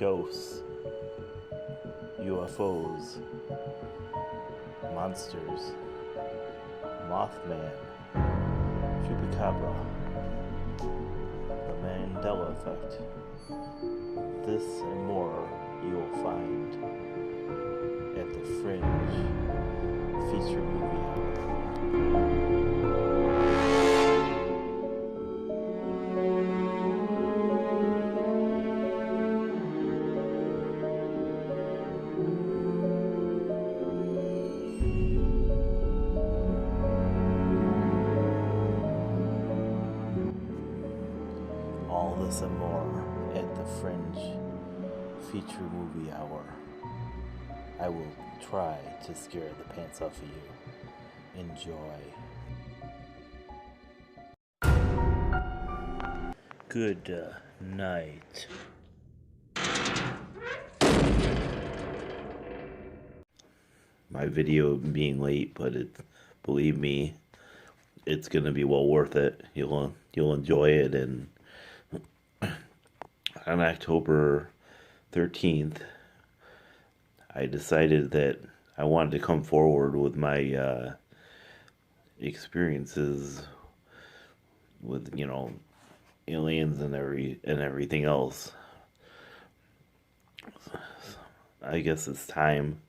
Ghosts, UFOs, monsters, Mothman, Chupacabra, the Mandela effect. This and more you will find at the Fringe feature movie hour. All this and more at the Fringe feature movie hour. I will try to scare the pants off of you. Enjoy. Good night. My video being late, but believe me, it's gonna be well worth it. You'll enjoy it. And on October 13th, I decided that I wanted to come forward with my experiences with, aliens and everything else. I guess it's time.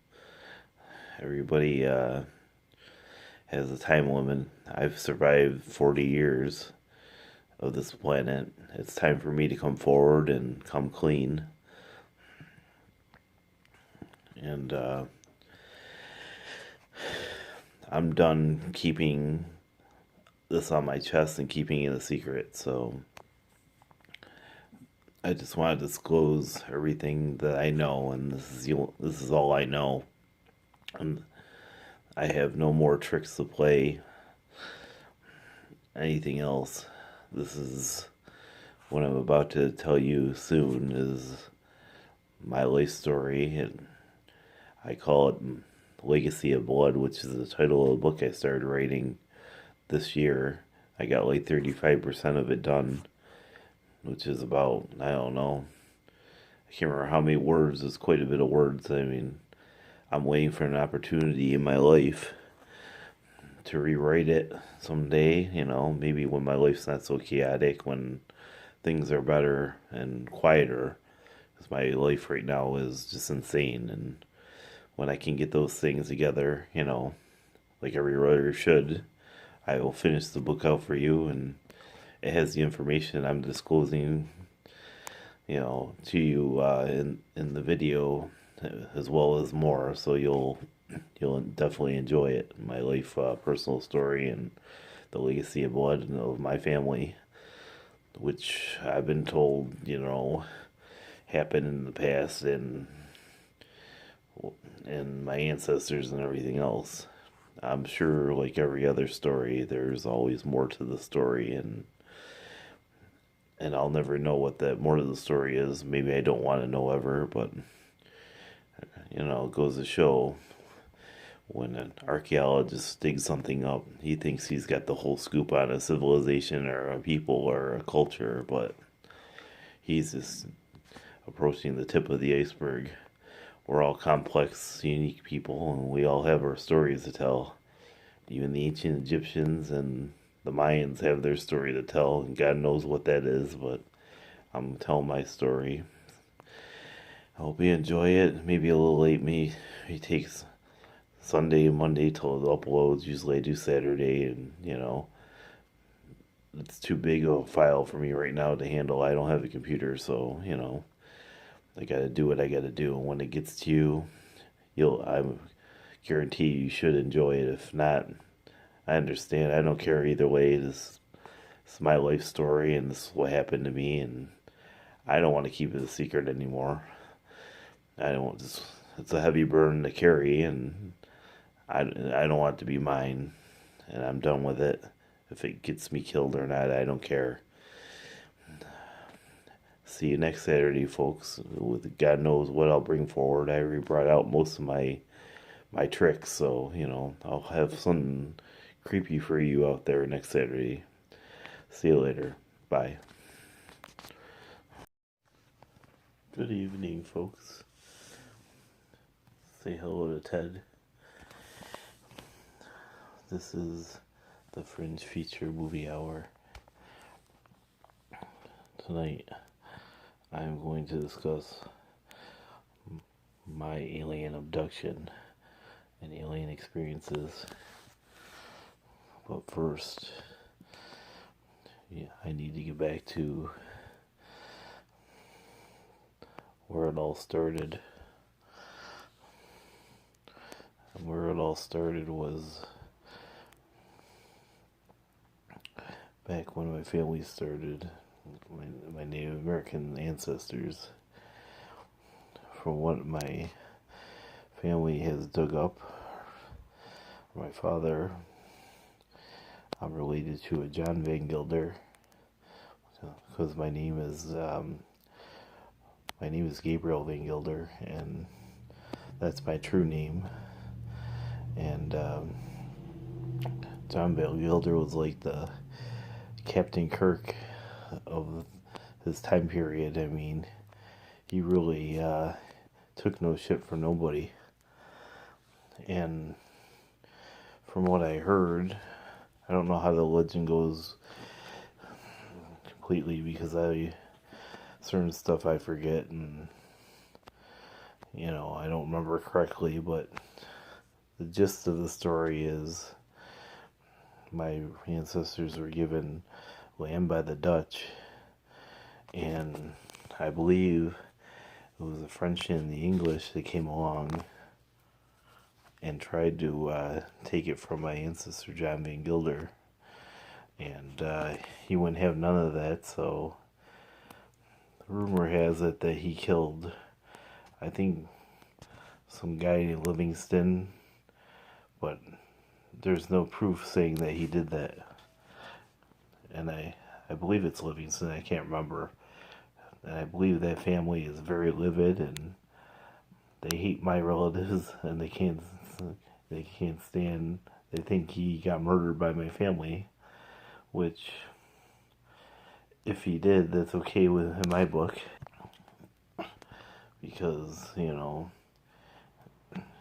Everybody has a time limit. I've survived 40 years of this planet. It's time for me to come forward and come clean. And I'm done keeping this on my chest and keeping it a secret. So I just want to disclose everything that I know, and this is all I know. And I have no more tricks to play. Anything else? This is what I'm about to tell you soon is my life story, and I call it Legacy of Blood, which is the title of the book I started writing this year. I got like 35% of it done, which is about, I don't know, I can't remember how many words. It's quite a bit of words. I mean, I'm waiting for an opportunity in my life to rewrite it someday, maybe when my life's not so chaotic, when things are better and quieter, because my life right now is just insane. And when I can get those things together, like every writer should, I will finish the book out for you, and it has the information I'm disclosing, to you in the video, as well as more. So you'll definitely enjoy it. My life, personal story, and the legacy of blood of my family, which I've been told, happened in the past, and my ancestors and everything else. I'm sure, like every other story, there's always more to the story, and I'll never know what that more to the story is. Maybe I don't want to know ever, but it goes to show, when an archaeologist digs something up, he thinks he's got the whole scoop on a civilization or a people or a culture, but he's just approaching the tip of the iceberg. We're all complex, unique people, and we all have our stories to tell. Even the ancient Egyptians and the Mayans have their story to tell, and God knows what that is, but I'm telling my story. I hope you enjoy it. Maybe a little late. Me, it takes Sunday and Monday till it uploads. Usually I do Saturday, and it's too big of a file for me right now to handle. I don't have a computer, so I gotta do what I gotta do. And when it gets to you, I guarantee you should enjoy it. If not, I understand. I don't care either way. This is my life story, and this is what happened to me, and I don't want to keep it a secret anymore. I don't. It's a heavy burden to carry, and I don't want it to be mine, and I'm done with it. If it gets me killed or not, I don't care. See you next Saturday, folks. With God knows what I'll bring forward. I already brought out most of my tricks, so I'll have something creepy for you out there next Saturday. See you later. Bye. Good evening, folks. Say hello to Ted. This is the Fringe feature movie hour. Tonight, I'm going to discuss my alien abduction and alien experiences. But first, I need to get back to where it all started. And where it all started was back when my family started, my Native American ancestors. From what my family has dug up, my father, I'm related to a John Van Gilder, because my name is Gabriel Van Gilder, and that's my true name. And John Van Gilder was like the Captain Kirk of his time period. I mean, he really took no shit from nobody. And from what I heard, I don't know how the legend goes completely, because certain stuff I forget, and I don't remember correctly, but the gist of the story is my ancestors were given land by the Dutch, and I believe it was the French and the English that came along and tried to take it from my ancestor John Van Gilder, and he wouldn't have none of that. So rumor has it that he killed, I think, some guy named Livingston, but there's no proof saying that he did that. And I believe it's Livingston, I can't remember. And I believe that family is very livid, and they hate my relatives, and they can't stand, they think he got murdered by my family, which, if he did, that's okay in my book, because,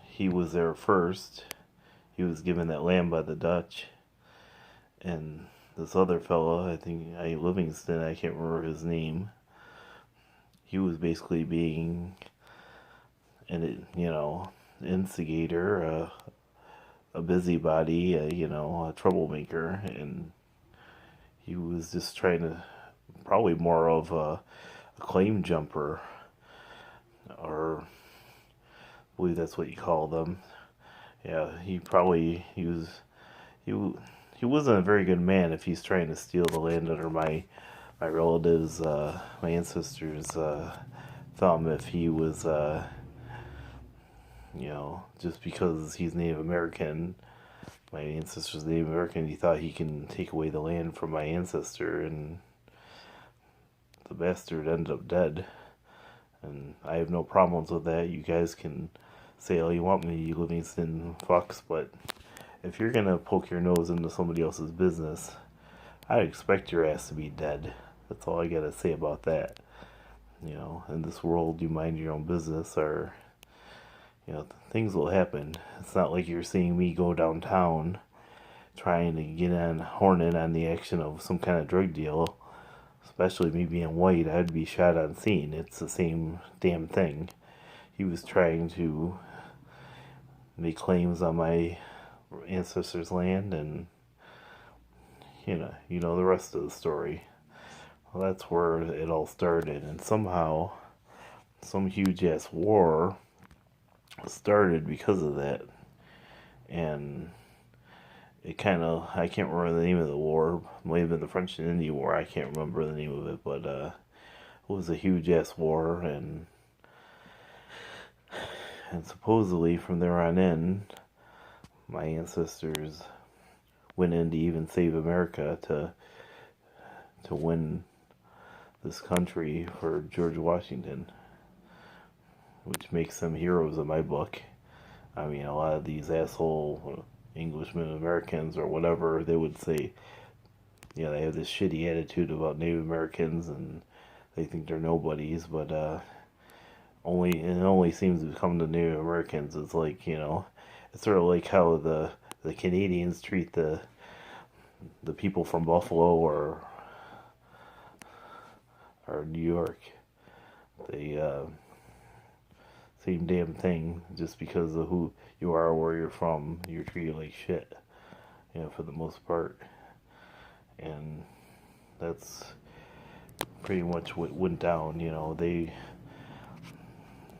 he was there first. He was given that land by the Dutch, and this other fella, I think Livingston, I can't remember his name, he was basically being an instigator, a busybody, a troublemaker, and he was just trying to, probably more of a claim jumper, or I believe that's what you call them. Yeah, he wasn't a very good man if he's trying to steal the land under my relatives, my ancestors' thumb. If he was, just because he's Native American, my ancestor's Native American, he thought he can take away the land from my ancestor, and the bastard ended up dead. And I have no problems with that. You guys can say all you want me, you Livingston fucks, but if you're gonna poke your nose into somebody else's business, I expect your ass to be dead. That's all I gotta say about that. In this world, you mind your own business, or things will happen. It's not like you're seeing me go downtown trying to horn in on the action of some kind of drug deal. Especially me being white, I'd be shot on scene. It's the same damn thing. He was trying to make claims on my ancestors' land, and the rest of the story. Well, that's where it all started, and somehow some huge ass war started because of that. And it kind of, I can't remember the name of the war. It might have been the French and Indian War. I can't remember the name of it, but it was a huge ass war, and supposedly from there on in, my ancestors went in to even save America, to win this country for George Washington, which makes them heroes in my book. I mean, a lot of these asshole Englishmen, Americans, or whatever, they would say, they have this shitty attitude about Native Americans, and they think they're nobodies, but only seems to come to Native Americans. It's like, it's sort of like how the Canadians treat the people from Buffalo or New York. They same damn thing. Just because of who you are, where you're from, you're treated like shit. For the most part, and that's pretty much what went down. A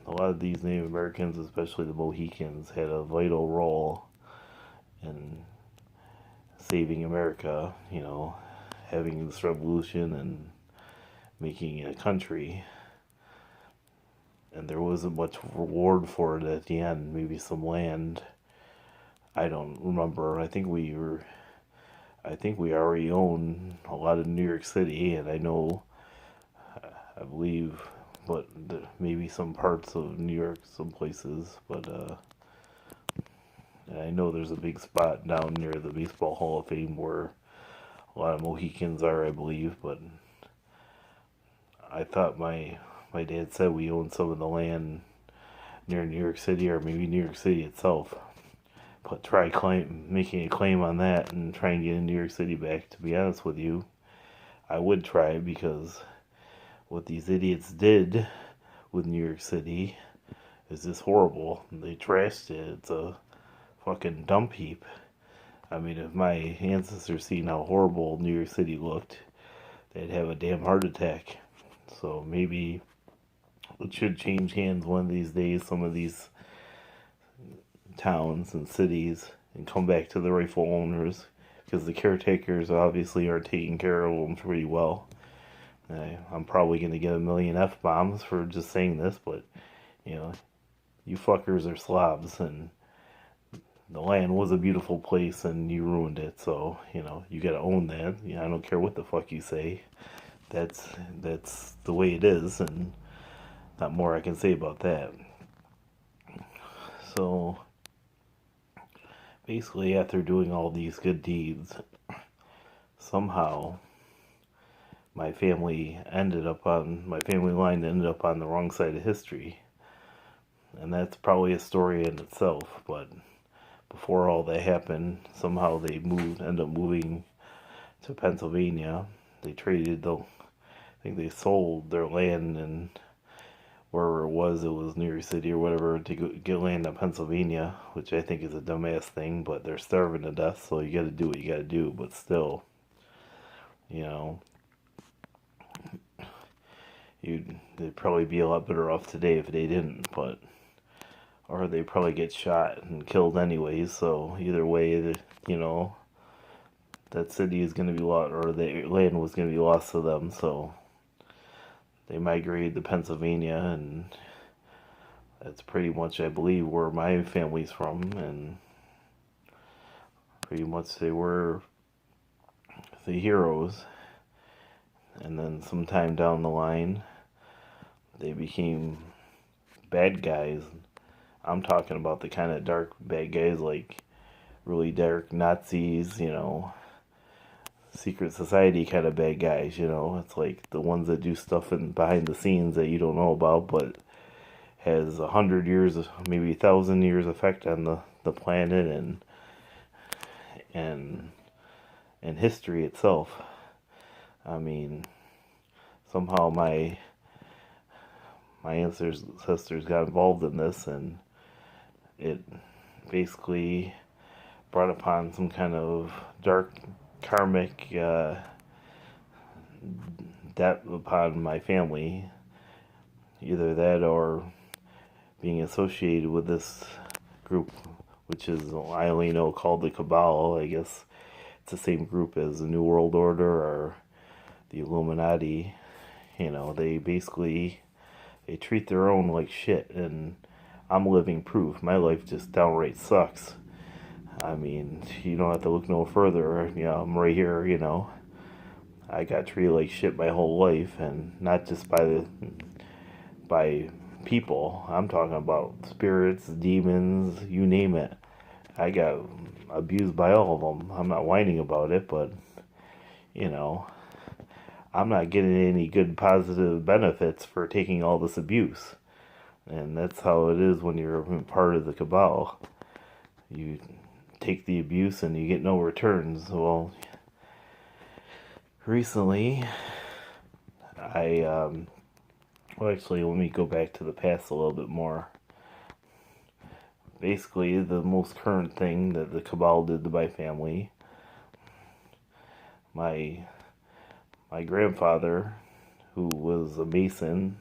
lot of these Native Americans, especially the Mohicans, had a vital role in saving America, having this revolution and making it a country. And there wasn't much reward for it at the end. Maybe some land. I don't remember. I think we already own a lot of New York City, and I believe, but maybe some parts of New York, some places, but and I know there's a big spot down near the Baseball Hall of Fame where a lot of Mohicans are, I believe, but I thought my dad said we owned some of the land near New York City, or maybe New York City itself. But making a claim on that and try and get New York City back. To be honest with you, I would try, because what these idiots did with New York City is just horrible. They trashed it. It's a fucking dump heap. I mean, if my ancestors seen how horrible New York City looked, they'd have a damn heart attack. So maybe it should change hands one of these days, some of these towns and cities, and come back to the rightful owners, because the caretakers obviously are taking care of them pretty well. I'm probably going to get a million F-bombs for just saying this, but, you fuckers are slobs, and the land was a beautiful place, and you ruined it, so, you gotta own that. I don't care what the fuck you say. That's the way it is, and not more I can say about that. So, basically, after doing all these good deeds, somehow my family line ended up on the wrong side of history. And that's probably a story in itself, but before all that happened, somehow they ended up moving to Pennsylvania. They I think they sold their land, and wherever it was New York City or whatever, to get land in Pennsylvania, which I think is a dumbass thing, but they're starving to death, so you gotta do what you gotta do, but still, they'd probably be a lot better off today if they didn't, or they'd probably get shot and killed anyways, so either way, that city is gonna be lost, or the land was gonna be lost to them, so they migrated to Pennsylvania, and that's pretty much, I believe, where my family's from, and pretty much they were the heroes. And then sometime down the line, they became bad guys. I'm talking about the kind of dark bad guys, like really dark Nazis, secret society kind of bad guys, It's like the ones that do stuff behind the scenes that you don't know about, but has 100 years, maybe 1,000 years effect on the planet and history itself. I mean, somehow my ancestors got involved in this, and it basically brought upon some kind of dark karmic debt upon my family. Either that, or being associated with this group, which is, I only know, called the Cabal. I guess it's the same group as the New World Order or the Illuminati. They treat their own like shit, and I'm living proof. My life just downright sucks. I mean, you don't have to look no further. I'm right here, I got treated like shit my whole life, and not just by people. I'm talking about spirits, demons, you name it. I got abused by all of them. I'm not whining about it, but, I'm not getting any good positive benefits for taking all this abuse. And that's how it is when you're part of the Cabal. You take the abuse and you get no returns. Well, recently, well, actually, let me go back to the past a little bit more. Basically, the most current thing that the Cabal did to my family, my grandfather, who was a Mason,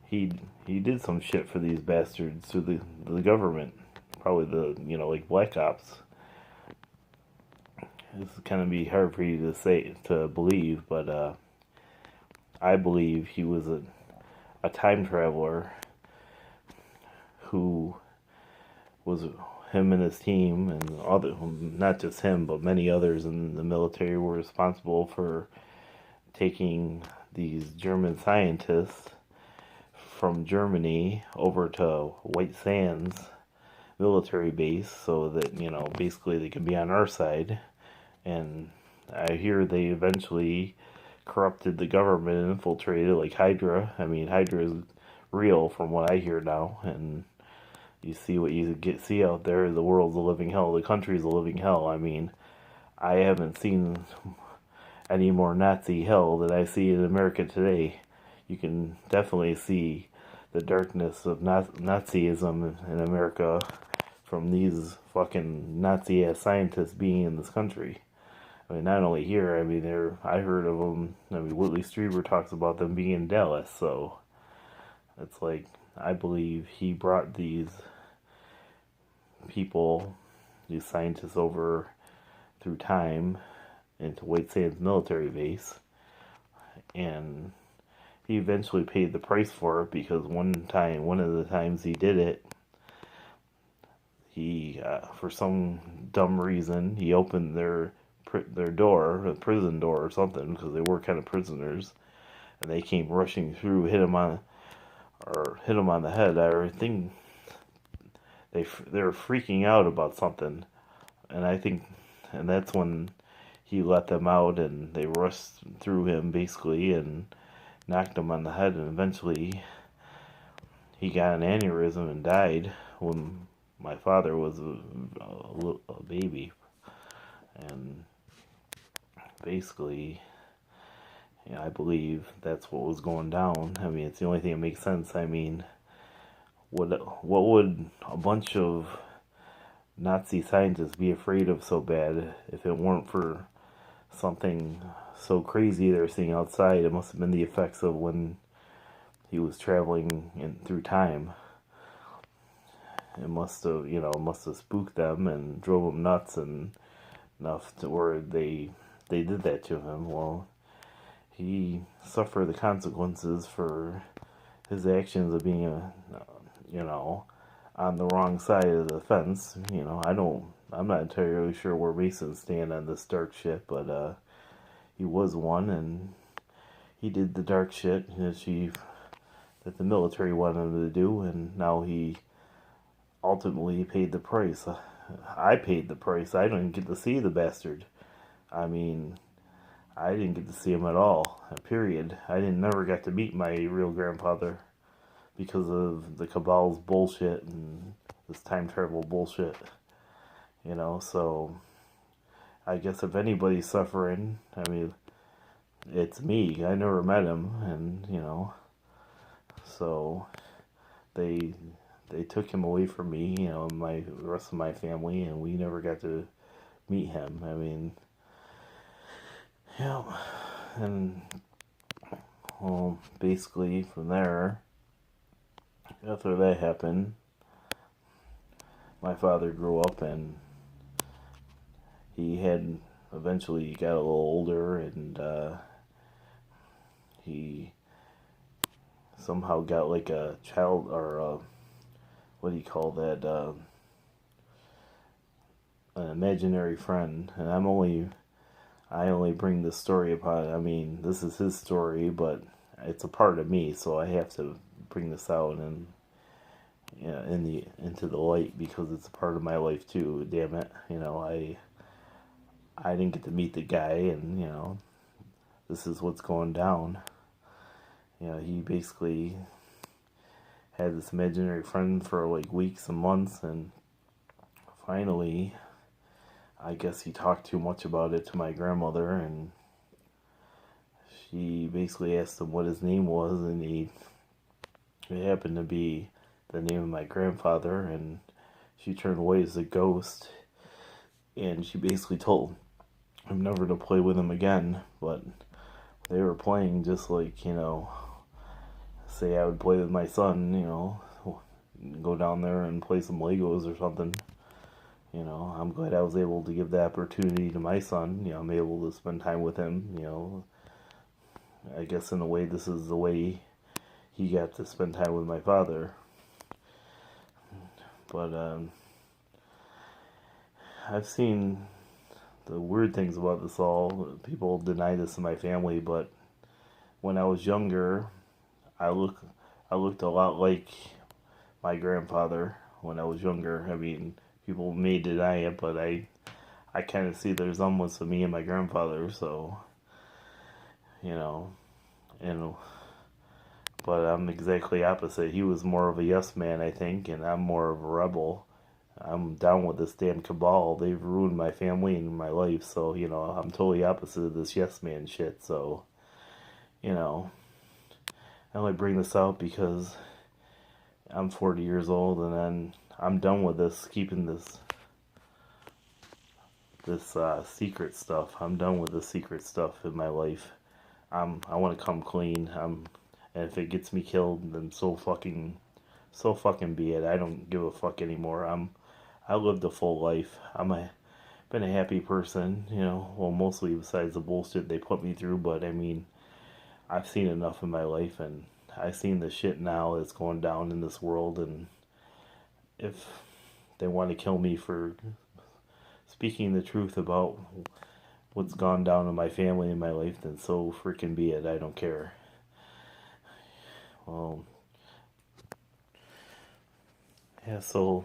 he did some shit for these bastards through the government. Probably like Black Ops. This is gonna be hard for you to believe, but I believe he was a time traveler who was him and his team and not just him, but many others in the military were responsible for taking these German scientists from Germany over to White Sands military base so that, basically they could be on our side. And I hear they eventually corrupted the government and infiltrated, like Hydra. I mean, Hydra is real from what I hear now, and you see what you see out there. The world's a living hell. The country's a living hell. I mean, I haven't seen any more Nazi hell than I see in America today. You can definitely see the darkness of Nazism in America from these fucking Nazi-ass scientists being in this country. I mean, not only here, I mean, I heard of them, I mean, Whitley Strieber talks about them being in Dallas, so it's like, I believe he brought these people, these scientists over through time into White Sands military base, and he eventually paid the price for it because one of the times he did it, he, for some dumb reason, he opened their door, a prison door or something, because they were kind of prisoners, and they came rushing through, hit him on the head. I think they were freaking out about something, and that's when he let them out, and they rushed through him basically and knocked him on the head, and eventually he got an aneurysm and died when my father was a baby. And basically, I believe that's what was going down. I mean, it's the only thing that makes sense. I mean, what would a bunch of Nazi scientists be afraid of so bad if it weren't for something so crazy they were seeing outside? It must have been the effects of when he was traveling through time. It must have spooked them and drove them nuts and enough to where they did that to him. Well, he suffered the consequences for his actions of being on the wrong side of the fence. I'm not entirely sure where Masons stand on this dark shit, but he was one, and he did the dark shit that the military wanted him to do, and now he ultimately paid the price. I paid the price. I didn't get to see the bastard. I mean, I didn't get to see him at all, period. I never got to meet my real grandfather because of the Cabal's bullshit and this time travel bullshit. So I guess if anybody's suffering, I mean, it's me. I never met him, and, so they took him away from me, and the rest of my family, and we never got to meet him. I mean, yeah, and, well, basically from there, after that happened, my father grew up, and he had eventually got a little older, and he somehow got like a child, or what do you call that, an imaginary friend. And I only bring this story upon, I mean, this is his story, but it's a part of me, so I have to bring this out and into the light, because it's a part of my life too. Damn it, I didn't get to meet the guy, and this is what's going down. He basically had this imaginary friend for like weeks and months, and finally, I guess he talked too much about it to my grandmother, and she basically asked him what his name was, and it happened to be the name of my grandfather, and she turned away as a ghost, and she basically told him never to play with him again, but they were playing just like, say I would play with my son, go down there and play some Legos or something. I'm glad I was able to give the opportunity to my son. I'm able to spend time with him. I guess in a way, this is the way he got to spend time with my father. But I've seen the weird things about this all. People deny this in my family, but when I was younger, I looked a lot like my grandfather when I was younger. I mean, people may deny it, but I kind of see there's almost of me and my grandfather, so, and, but I'm exactly opposite. He was more of a yes man, I think, and I'm more of a rebel. I'm down with this damn cabal. They've ruined my family and my life, so, I'm totally opposite of this yes man shit, so, I only bring this out because I'm 40 years old, and then I'm done with this, keeping this secret stuff. I'm done with the secret stuff in my life. I want to come clean. And if it gets me killed, then so fucking be it. I don't give a fuck anymore. I lived a full life. Been a happy person, well, mostly besides the bullshit they put me through, but I mean, I've seen enough in my life, and I've seen the shit now that's going down in this world, and if they want to kill me for speaking the truth about what's gone down in my family and my life, then so freaking be it. I don't care. Well, yeah, so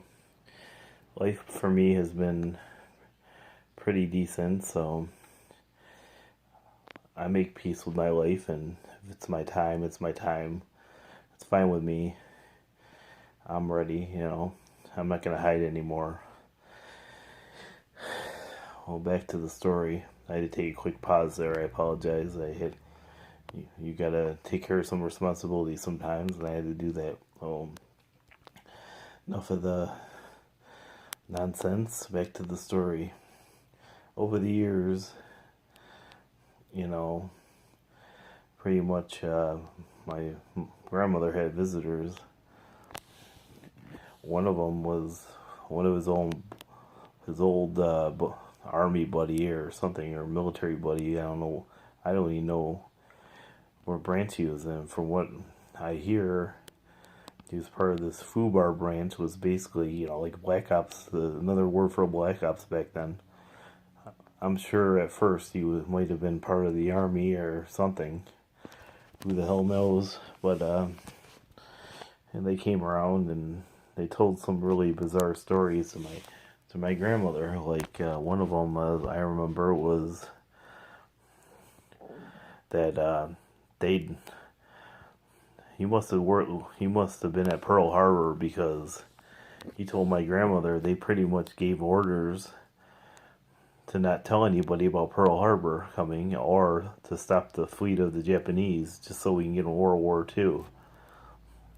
life for me has been pretty decent, so I make peace with my life, and if it's my time, it's my time. It's fine with me. I'm ready, I'm not gonna hide anymore. Well, back to the story. I had to take a quick pause there. I apologize. You gotta take care of some responsibilities sometimes, and I had to do that. Enough of the nonsense. Back to the story. Over the years, pretty much my grandmother had visitors. One of them was one of his old army buddy or something, or military buddy. I don't know. I don't even know what branch he was in. From what I hear, he was part of this FUBAR branch, was basically, like Black Ops, another word for Black Ops back then. I'm sure at first he might have been part of the army or something. Who the hell knows? But and they came around and they told some really bizarre stories to my grandmother. Like one of them, I remember, was that he must have been at Pearl Harbor, because he told my grandmother they pretty much gave orders to not tell anybody about Pearl Harbor coming, or to stop the fleet of the Japanese, just so we can get in World War II.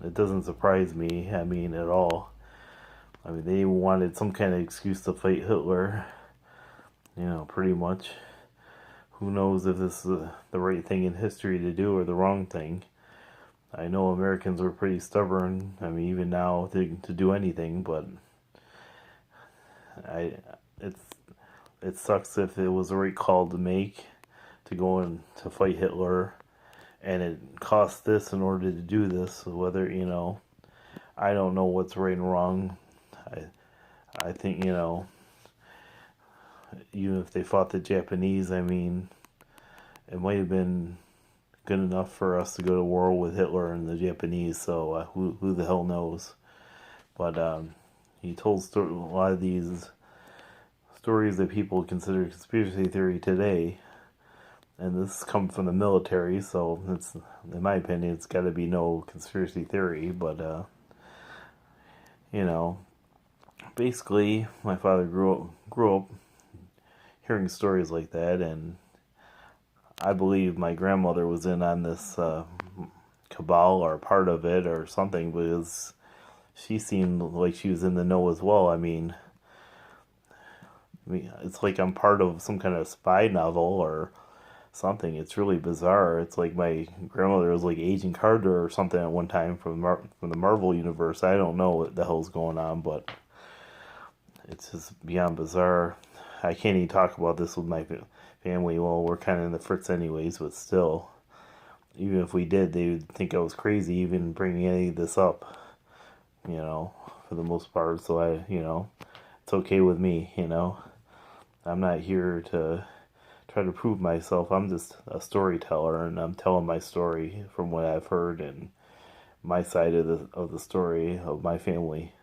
It doesn't surprise me, at all. They wanted some kind of excuse to fight Hitler, pretty much. Who knows if this is the right thing in history to do or the wrong thing. I know Americans were pretty stubborn, even now, to do anything, but it sucks if it was the right call to make, to go and to fight Hitler, and it cost this in order to do this. Whether, I don't know what's right and wrong. I think, even if they fought the Japanese, it might have been good enough for us to go to war with Hitler and the Japanese, so who the hell knows. But he told a lot of these stories that people consider conspiracy theory today, and this comes from the military, so it's, in my opinion, it's got to be no conspiracy theory. But you know, basically, my father grew up hearing stories like that, and I believe my grandmother was in on this cabal or part of it or something, because she seemed like she was in the know as well. I mean, it's like I'm part of some kind of spy novel or something. It's really bizarre. It's like my grandmother was like Agent Carter or something at one time from the Marvel universe. I don't know what the hell's going on, but it's just beyond bizarre. I can't even talk about this with my family. Well, we're kind of in the frits anyways, but still, even if we did, they would think I was crazy even bringing any of this up, for the most part. So it's okay with me, I'm not here to try to prove myself. I'm just a storyteller, and I'm telling my story from what I've heard and my side of the story of my family.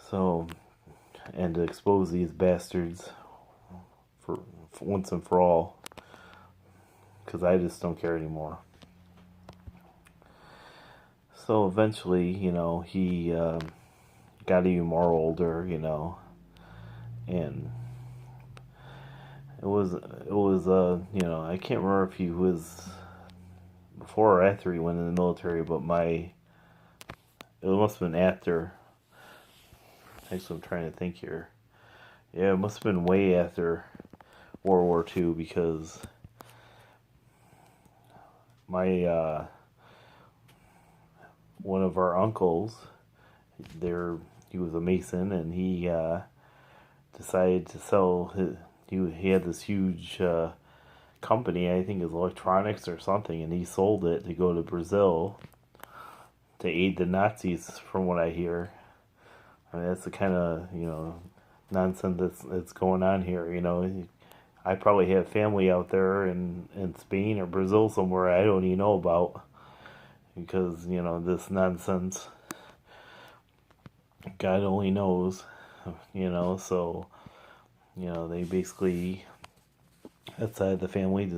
So, and to expose these bastards for once and for all, because I just don't care anymore. So eventually, he got even more older, and it was I can't remember if he was before or after he went in the military, but it must have been after. Actually, I'm trying to think here. Yeah, it must have been way after World War II, because my one of our uncles, he was a mason, and he decided to sell his. He had this huge company, I think it's electronics or something, and he sold it to go to Brazil to aid the Nazis, from what I hear. I mean, that's the kind of, nonsense that's going on here, I probably have family out there in Spain or Brazil somewhere I don't even know about, because, this nonsense, God only knows, so, they basically, that side of the family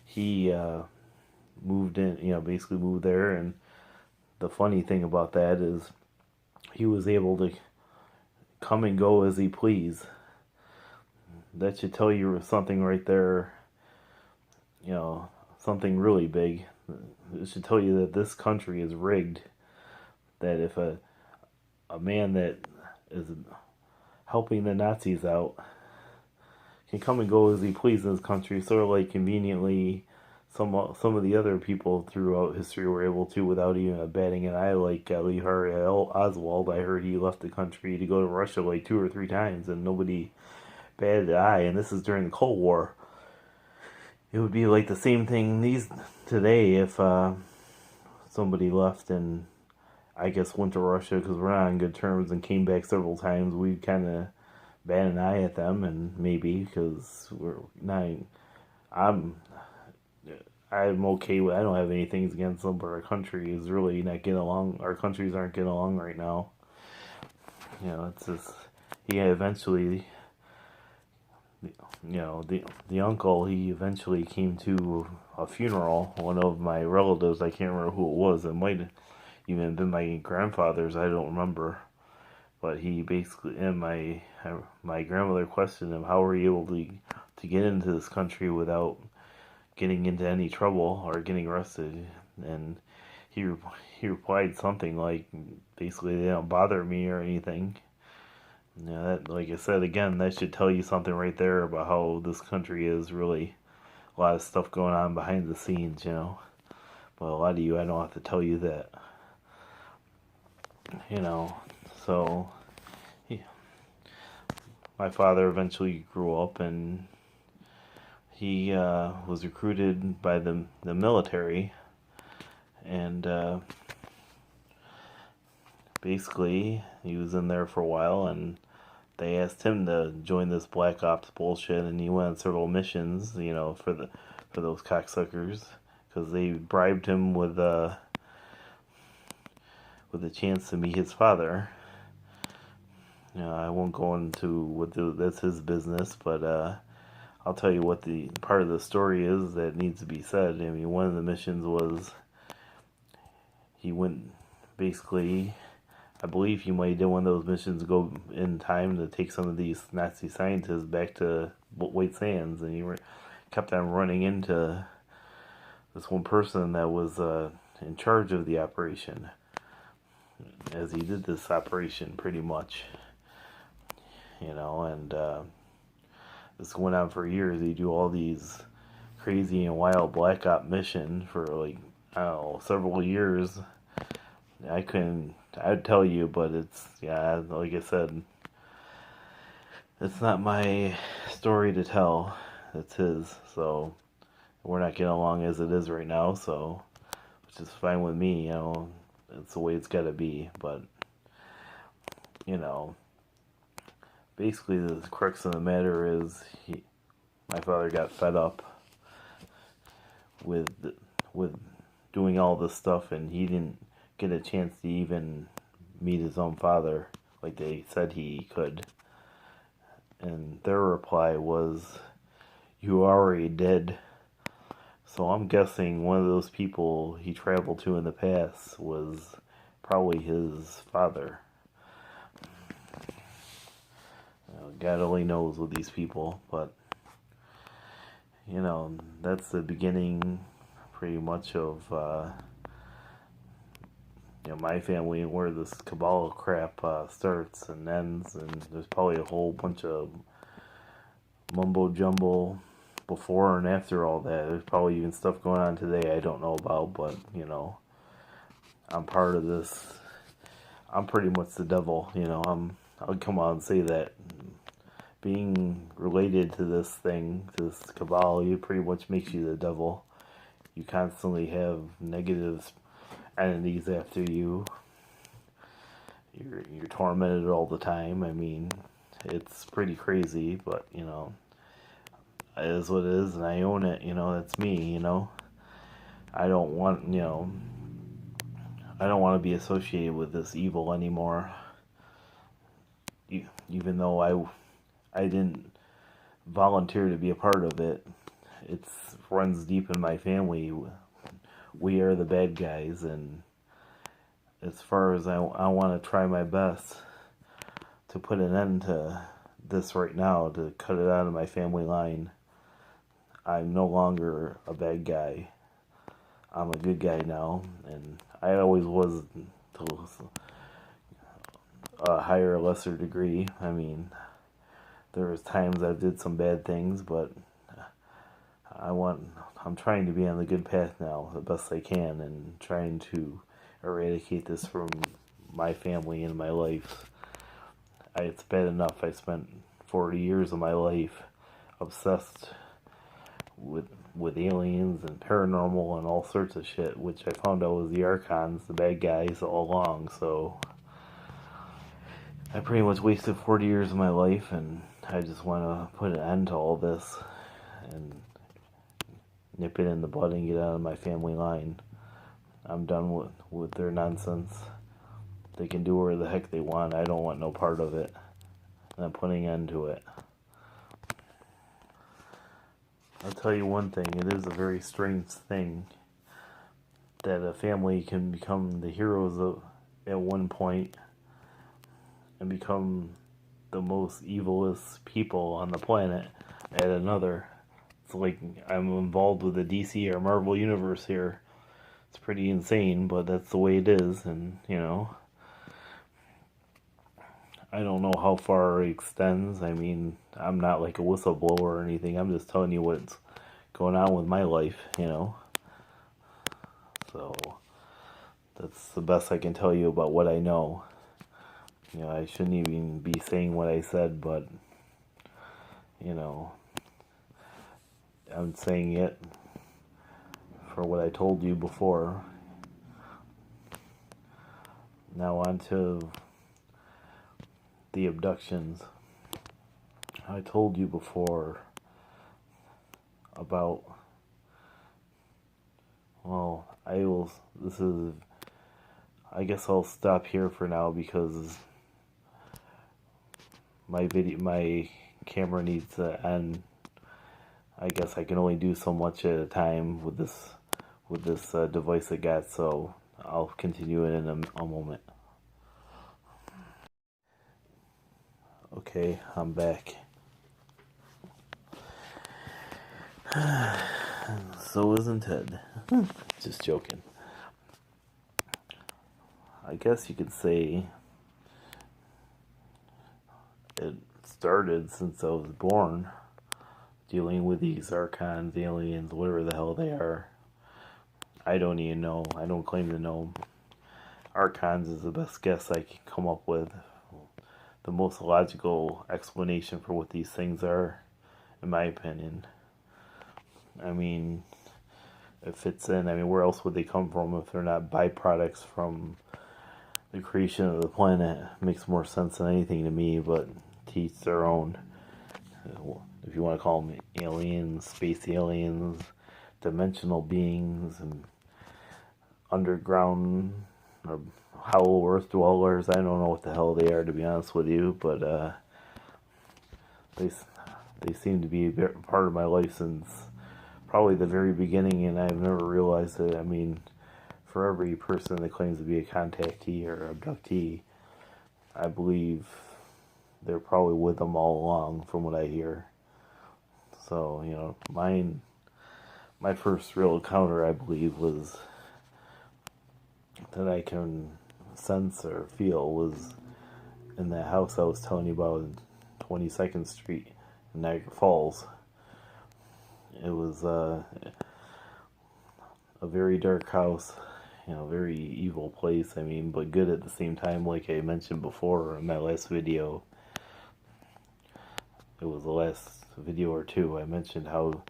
he moved in, basically moved there, and the funny thing about that is he was able to come and go as he pleased. That should tell you something right there, something really big. It should tell you that this country is rigged. That if a man that is helping the Nazis out can come and go as he pleases in this country, sort of like conveniently some of the other people throughout history were able to, without even batting an eye, like Lee Harvey Oswald. I heard he left the country to go to Russia like 2 or 3 times, and nobody batted an eye. And this is during the Cold War. It would be like the same thing today if somebody left and, I guess, went to Russia because we're not on good terms, and came back several times. We'd kind of bat an eye at them, and maybe because we're not. I'm okay with. I don't have anything against them, but our country is really not getting along. Our countries aren't getting along right now. It's just, eventually, the uncle, he eventually came to a funeral. One of my relatives, I can't remember who it was. It might have even been my grandfather's. I don't remember. But he basically, and my grandmother questioned him, how were you able to get into this country without getting into any trouble or getting arrested? And he replied something like, basically, they don't bother me or anything. That, like I said, again, that should tell you something right there about how this country is really a lot of stuff going on behind the scenes, But a lot of you, I don't have to tell you that, So, my father eventually grew up, and he was recruited by the military, and basically he was in there for a while, and they asked him to join this Black Ops bullshit, and he went on several missions, for those cocksuckers, because they bribed him with a chance to meet his father. I won't go into that's his business, but I'll tell you what the part of the story is that needs to be said. I mean, one of the missions was he went, basically, I believe he might have done one of those missions, go in time to take some of these Nazi scientists back to White Sands, and he kept on running into this one person that was in charge of the operation as he did this operation, pretty much. And this went on for years. He do all these crazy and wild black op mission for like, I don't know, several years. I'd tell you, but it's, yeah, like I said, it's not my story to tell. It's his. So we're not getting along as it is right now, so, which is fine with me. It's the way it's got to be. But basically the crux of the matter is my father got fed up with doing all this stuff, and he didn't get a chance to even meet his own father like they said he could. And their reply was, "You already did." So I'm guessing one of those people he traveled to in the past was probably his father. God only knows with these people, but that's the beginning pretty much of my family and where this Cabal crap starts and ends, and there's probably a whole bunch of mumbo jumbo before and after all that. There's probably even stuff going on today I don't know about, but I'm part of this. I'm pretty much the devil. I'll come out and say that. Being related to this thing, to this Cabal, it pretty much makes you the devil. You constantly have negative entities after you. You're tormented all the time. I mean, it's pretty crazy, but it is what it is, and I own it. That's me. I don't want to be associated with this evil anymore. Even though I didn't volunteer to be a part of it. It runs deep in my family. We are the bad guys, and as far as I want to try my best to put an end to this right now, to cut it out of my family line. I'm no longer a bad guy. I'm a good guy now, and I always was to a higher or lesser degree. I mean, there was times I did some bad things, but I'm trying to be on the good path now, the best I can, and trying to eradicate this from my family and my life. It's bad enough. I spent 40 years of my life obsessed with aliens and paranormal and all sorts of shit, which I found out was the Archons, the bad guys, all along. So I pretty much wasted 40 years of my life, and I just want to put an end to all this and nip it in the bud and get out of my family line. I'm done with their nonsense. They can do whatever the heck they want. I don't want no part of it. And I'm putting an end to it. I'll tell you one thing. It is a very strange thing that a family can become the heroes at one point and become the most evilest people on the planet at another. It's like I'm involved with the DC or Marvel universe here. It's pretty insane, but that's the way it is, and I don't know how far it extends. I mean, I'm not like a whistleblower or anything. I'm just telling you what's going on with my life, So that's the best I can tell you about what I know. I shouldn't even be saying what I said, but I'm saying it for what I told you before. Now on to the abductions. I told you before about, I guess I'll stop here for now because my camera needs to end. I guess I can only do so much at a time with this device I got, so I'll continue it in a moment. Okay, I'm back. So isn't Ted. Just joking. I guess you could say it started since I was born, dealing with these Archons, aliens, whatever the hell they are. I don't even know. I don't claim to know. Archons is the best guess I can come up with. The most logical explanation for what these things are, in my opinion. I mean, it fits in. I mean, where else would they come from if they're not byproducts from the creation of the planet? It makes more sense than anything to me, but to each their own. If you want to call them aliens, space aliens, dimensional beings, and underground or hollow earth dwellers, I don't know what the hell they are, to be honest with you, but they seem to be a part of my life since probably the very beginning, and I've never realized it. I mean, for every person that claims to be a contactee or abductee, I believe they're probably with them all along, from what I hear. So, you know, my first real encounter, I believe, was that I can sense or feel was in that house I was telling you about in 22nd Street in Niagara Falls. It was a very dark house, you know, very evil place, I mean, but good at the same time, like I mentioned before in my last video. It was the last video or two, I mentioned how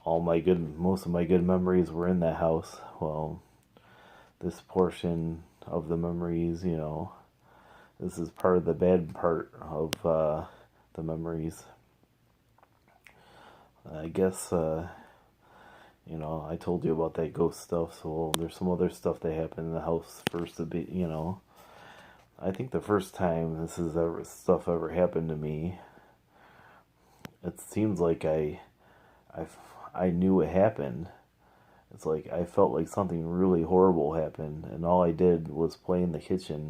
most of my good memories were in that house. Well, this portion of the memories, you know, this is part of the bad part of the memories. I guess, you know, I told you about that ghost stuff, so there's some other stuff that happened in the house first to be, you know. I think the first time stuff ever happened to me, it seems like I knew it happened. It's like I felt like something really horrible happened, and all I did was play in the kitchen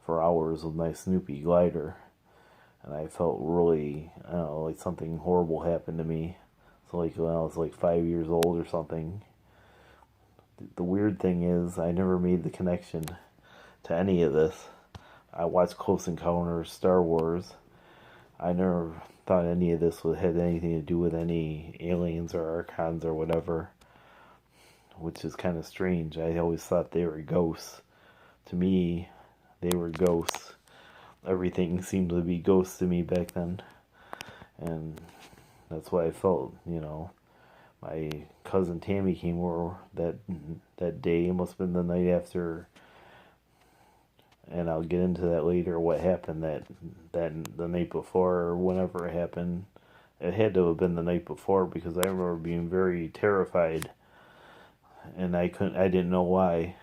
for hours with my Snoopy glider, and I felt really, I don't know, like something horrible happened to me. So like when I was like 5 years old or something. The weird thing is I never made the connection to any of this. I watched Close Encounters, Star Wars. I never thought any of this had anything to do with any aliens or Archons or whatever, which is kind of strange. I always thought they were ghosts. To me, they were ghosts. Everything seemed to be ghosts to me back then, and that's why I felt, you know. My cousin Tammy came over that day. It must have been the night after, and I'll get into that later. What happened that the night before, or whenever it happened. It had to have been the night before, because I remember being very terrified, and I didn't know why.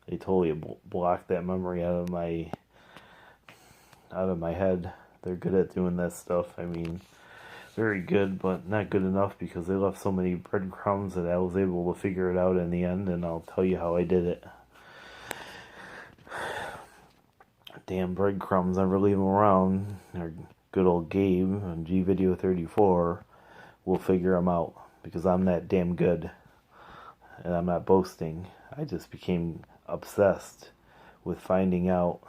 They totally blocked that memory out of my head. They're good at doing that stuff. I mean, very good, but not good enough, because they left so many breadcrumbs that I was able to figure it out in the end, and I'll tell you how I did it. Damn breadcrumbs, never leave them around. Our good old Gabe on G-Video 34 will figure them out, because I'm that damn good, and I'm not boasting. I just became obsessed with finding out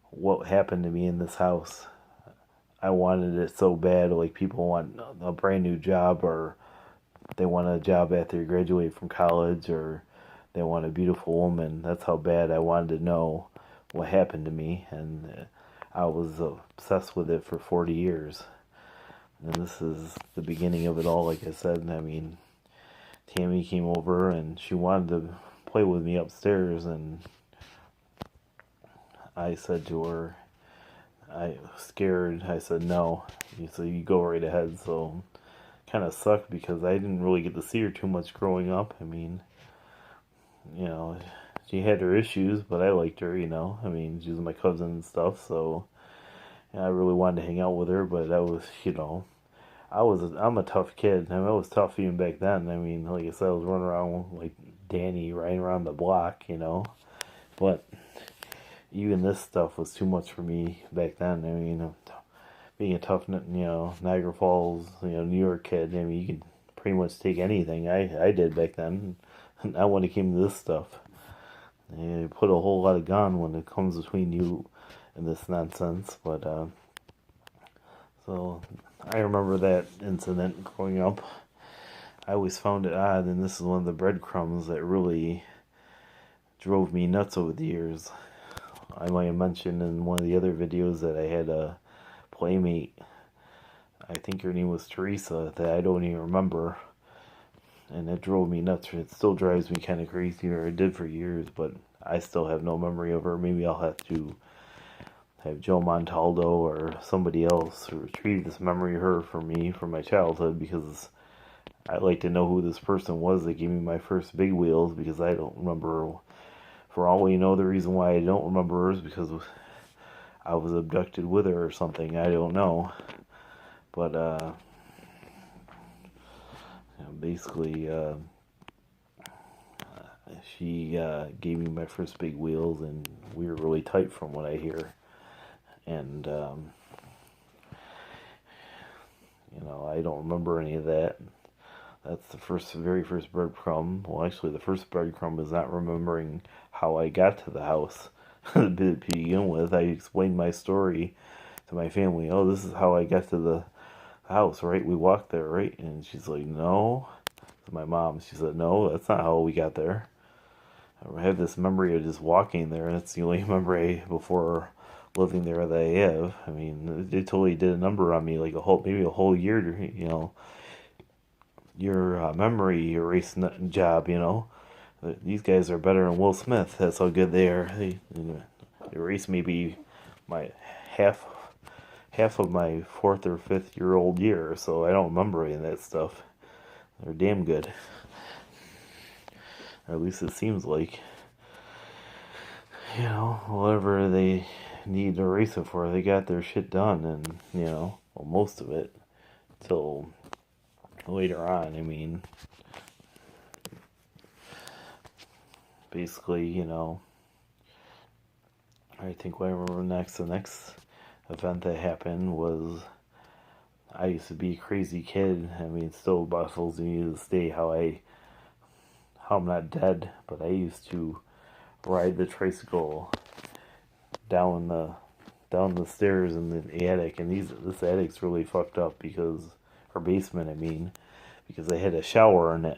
what happened to me in this house. I wanted it so bad. Like, people want a brand new job, or they want a job after you graduate from college, or they want a beautiful woman. That's how bad I wanted to know what happened to me, and I was obsessed with it for 40 years. And this is the beginning of it all, like I said. I mean, Tammy came over, and she wanted to play with me upstairs, and I said to her, I was scared. I said no. So you go right ahead. So kind of sucked, because I didn't really get to see her too much growing up. I mean, you know, she had her issues, but I liked her, you know. I mean, she was my cousin and stuff, so yeah, I really wanted to hang out with her, but I was, you know, I'm a tough kid. I mean, I was tough even back then. I mean, like I said, I was running around like Danny, riding around the block, you know. But even this stuff was too much for me back then. I mean, being a tough, Niagara Falls, New York kid, I mean, you could pretty much take anything. I did back then. Not when it came to this stuff. You put a whole lot of gun when it comes between you and this nonsense. But, so, I remember that incident growing up. I always found it odd, and this is one of the breadcrumbs that really drove me nuts over the years. I might have mentioned in one of the other videos that I had a playmate, I think her name was Teresa, that I don't even remember, and it drove me nuts. It still drives me kind of crazy, or it did for years, but I still have no memory of her. Maybe I'll have to have Joe Montaldo or somebody else retrieve this memory of her for me from my childhood, because I'd like to know who this person was that gave me my first big wheels, because I don't remember. For all we know, the reason why I don't remember her is because I was abducted with her or something. I don't know. But, basically, she gave me my first big wheels, and we were really tight from what I hear. And, I don't remember any of that. That's the very first breadcrumb. Well, actually, the first breadcrumb is not remembering how I got to the house. To begin with, I explained my story to my family. Oh, this is how I got to the house, right? We walked there, right? And she's like, no. To my mom, she said, no, that's not how we got there. I have this memory of just walking there, and it's the only memory before living there that I have. I mean, it totally did a number on me, like maybe a whole year, your memory erasing job, These guys are better than Will Smith. That's how good they are. They erase maybe my half of my 4th or 5th year old year, so I don't remember any of that stuff. They're damn good. Or at least it seems like. Whatever they need to erase it for, they got their shit done, and, well, most of it, till later on. I mean, basically, I think what I remember the next event that happened was, I used to be a crazy kid. I mean, it still baffles me to this day how I'm not dead, but I used to ride the tricycle down the stairs in the attic, and this attic's really fucked up or basement, I mean, because they had a shower in it.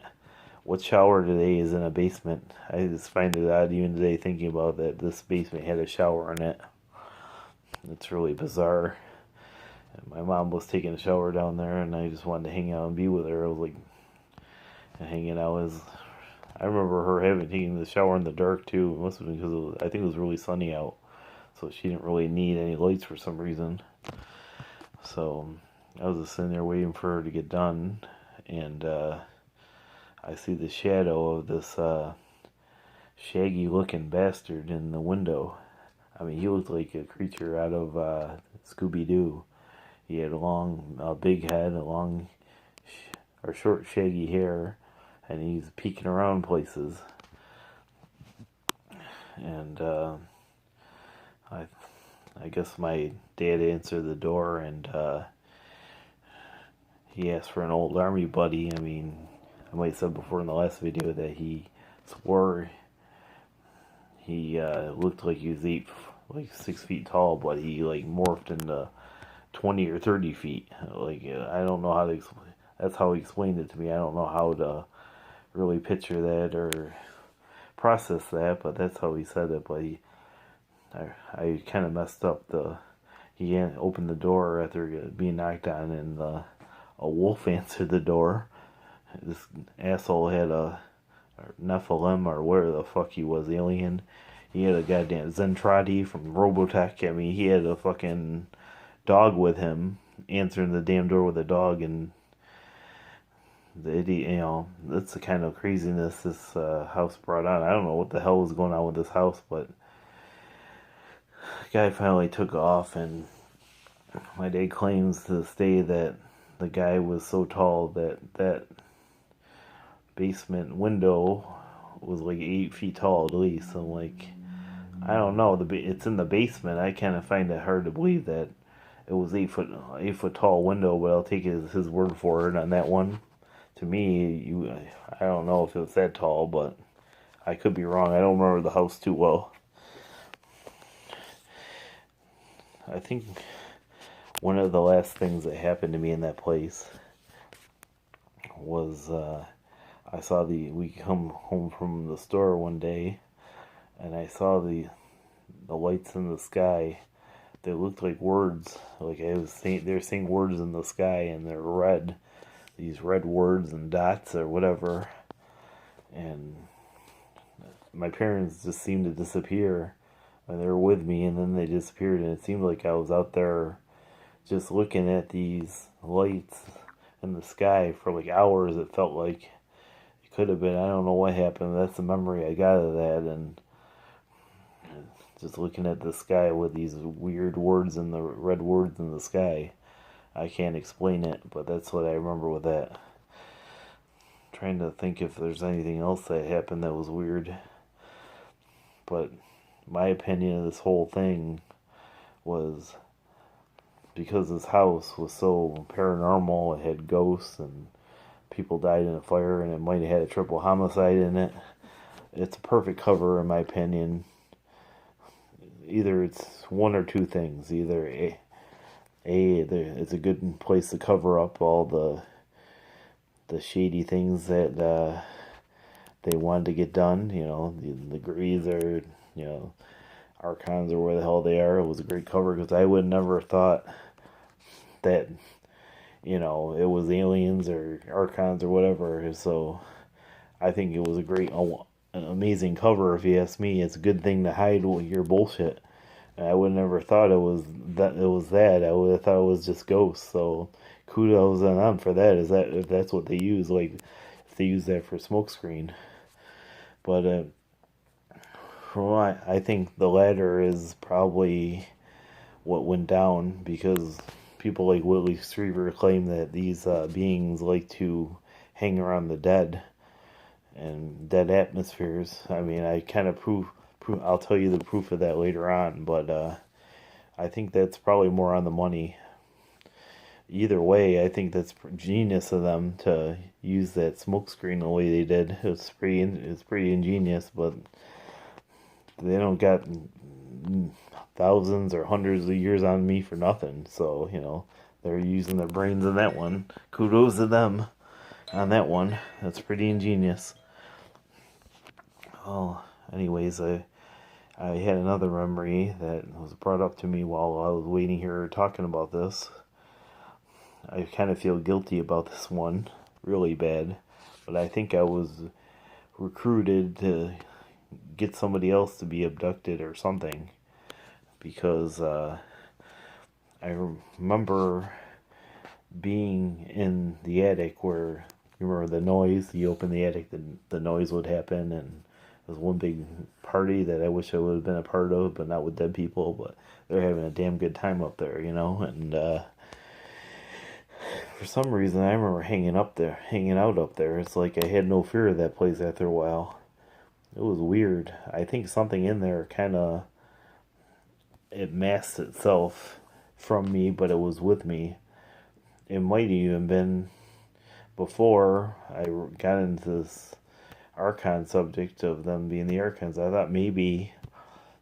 What shower today is in a basement? I just find it odd even today thinking about that this basement had a shower in it. It's really bizarre. And my mom was taking a shower down there, and I just wanted to hang out and be with her. I was like, hanging out I remember her taking the shower in the dark too. It must have been because I think it was really sunny out, so she didn't really need any lights for some reason. So I was just sitting there waiting for her to get done, and I see the shadow of this shaggy-looking bastard in the window. I mean, he looked like a creature out of Scooby-Doo. He had a big head, short, shaggy hair, and he's peeking around places. And I guess my dad answered the door, and he asked for an old army buddy. I mean, I might have said before in the last video that he swore he looked like he was 6 feet tall, but he morphed into 20 or 30 feet. I don't know how to explain. That's how he explained it to me. I don't know how to really picture that or process that, but that's how he said it. But I kind of messed up. He opened the door after being knocked on, and a wolf answered the door. This asshole had a Nephilim, or where the fuck he was, alien. He had a goddamn Zentradi from Robotech. I mean, he had a fucking dog with him, answering the damn door with a dog, and the idiot, that's the kind of craziness this house brought on. I don't know what the hell was going on with this house, but the guy finally took off, and my dad claims to this day that the guy was so tall that basement window was 8 feet tall at least. I'm like, I don't know. It's in the basement. I kind of find it hard to believe that it was 8 foot tall window, but I'll take his word for it on that one. To me, I don't know if it's that tall, but I could be wrong. I don't remember the house too well. I think one of the last things that happened to me in that place was we come home from the store one day, and I saw the lights in the sky. They looked like words. Like they're saying words in the sky, and they're red. These red words and dots or whatever. And my parents just seemed to disappear. And they were with me, and then they disappeared. And it seemed like I was out there just looking at these lights in the sky for like hours. It felt like it could have been. I don't know what happened. That's the memory I got of that. And just looking at the sky with these weird words and the red words in the sky. I can't explain it, but that's what I remember with that. Trying to think if there's anything else that happened that was weird. But my opinion of this whole thing was because this house was so paranormal, it had ghosts and people died in a fire, and it might have had a triple homicide in it. It's a perfect cover, in my opinion. Either it's one or two things. Either it's a good place to cover up all the shady things that they wanted to get done. You know, the Greys or Archons or where the hell they are. It was a great cover because I would never thought that it was aliens or Archons or whatever. So I think it was a great, an amazing cover. If you ask me, it's a good thing to hide your bullshit. I would never thought it was that. I would have thought it was just ghosts. So kudos on them for that. If that's what they use, like if they use that for smokescreen. But from what I think, the latter is probably what went down because people like Whitley Strieber claim that these beings like to hang around the dead and dead atmospheres. I mean, I kind of I'll tell you the proof of that later on, but I think that's probably more on the money. Either way, I think that's genius of them to use that smokescreen the way they did. It's pretty ingenious, but they don't got thousands or hundreds of years on me for nothing. So, they're using their brains in that one. Kudos to them on that one. That's pretty ingenious. Oh, anyways, I had another memory that was brought up to me while I was waiting here talking about this. I kind of feel guilty about this one, really bad, but I think I was recruited to get somebody else to be abducted or something, because I remember being in the attic where, you remember the noise, you open the attic, the noise would happen, and it was one big party that I wish I would have been a part of, but not with dead people, but they're having a damn good time up there, and for some reason I remember hanging out up there. It's like I had no fear of that place after a while. It was weird. I think something in there it masked itself from me, but it was with me. It might even been before I got into this Archon subject of them being the Archons. I thought maybe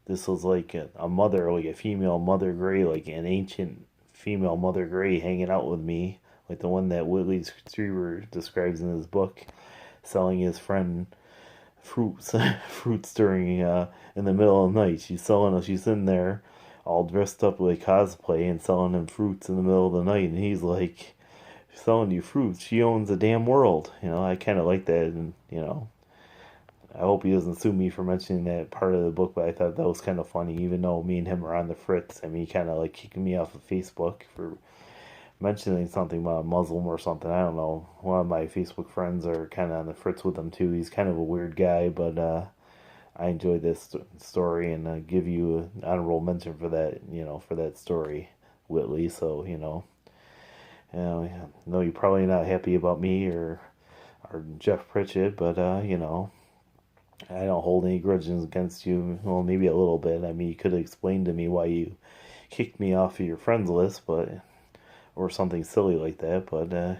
this was like a mother, like a female Mother Grey, like an ancient female Mother Grey hanging out with me, like the one that Whitley Strieber describes in his book, selling his friend fruits during in the middle of the night. She's sitting there all dressed up like cosplay and selling him fruits in the middle of the night, and he's like, selling you fruits, she owns the damn world. I kind of like that, and I hope he doesn't sue me for mentioning that part of the book, but I thought that was kind of funny, even though me and him are on the fritz. I mean, he kind of like kicking me off of Facebook for mentioning something about a Muslim or something. I don't know. One of my Facebook friends are kind of on the fritz with him too. He's kind of a weird guy, but I enjoyed this story, and give you an honorable mention for that, for that story, Whitley. So, I know you're probably not happy about me or Jeff Pritchett, but I don't hold any grudges against you. Well, maybe a little bit. I mean, you could have explained to me why you kicked me off of your friends list, but or something silly like that. But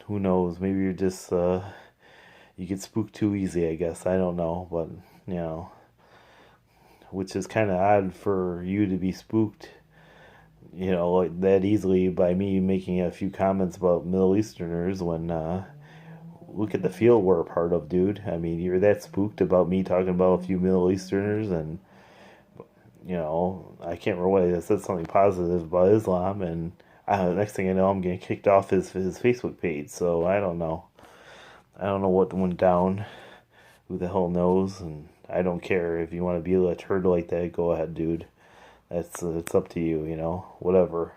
who knows? Maybe you're just you get spooked too easy. I guess I don't know, but you know, which is kind of odd for you to be spooked. You know, like that easily by me making a few comments about Middle Easterners when look at the field we're a part of, dude. I mean, you're that spooked about me talking about a few Middle Easterners, and you know, I can't remember what I said something positive about Islam, and next thing I know, I'm getting kicked off his Facebook page. So I don't know what went down. Who the hell knows? And I don't care if you want to be a turd like that. Go ahead, dude. That's it's up to you. You know, whatever.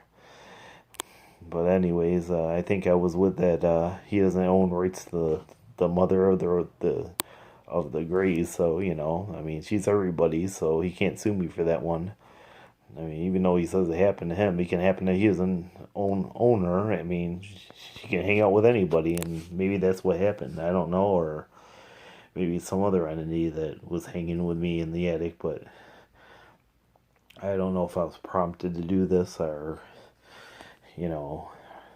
But anyways, I think I was with that. He doesn't own rights to the mother of the Greys, so you know, I mean, she's everybody, so he can't sue me for that one. I mean, even though he says it happened to him, it can happen to his own owner. I mean, she can hang out with anybody, and maybe that's what happened. I don't know, or maybe some other entity that was hanging with me in the attic, but I don't know if I was prompted to do this or you know,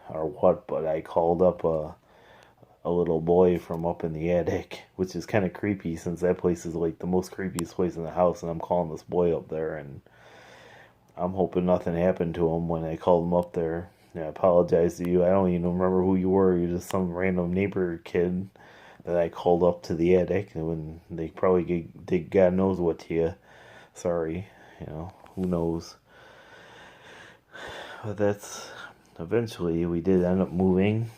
or what, but I called up a little boy from up in the attic, which is kind of creepy since that place is like the most creepiest place in the house, and I'm calling this boy up there, and I'm hoping nothing happened to him when I called him up there. Yeah, I apologize to you. I don't even remember who you were. You're just some random neighbor kid that I called up to the attic, and when they probably did God knows what to you. Sorry, you know, who knows. But that's eventually we did end up moving,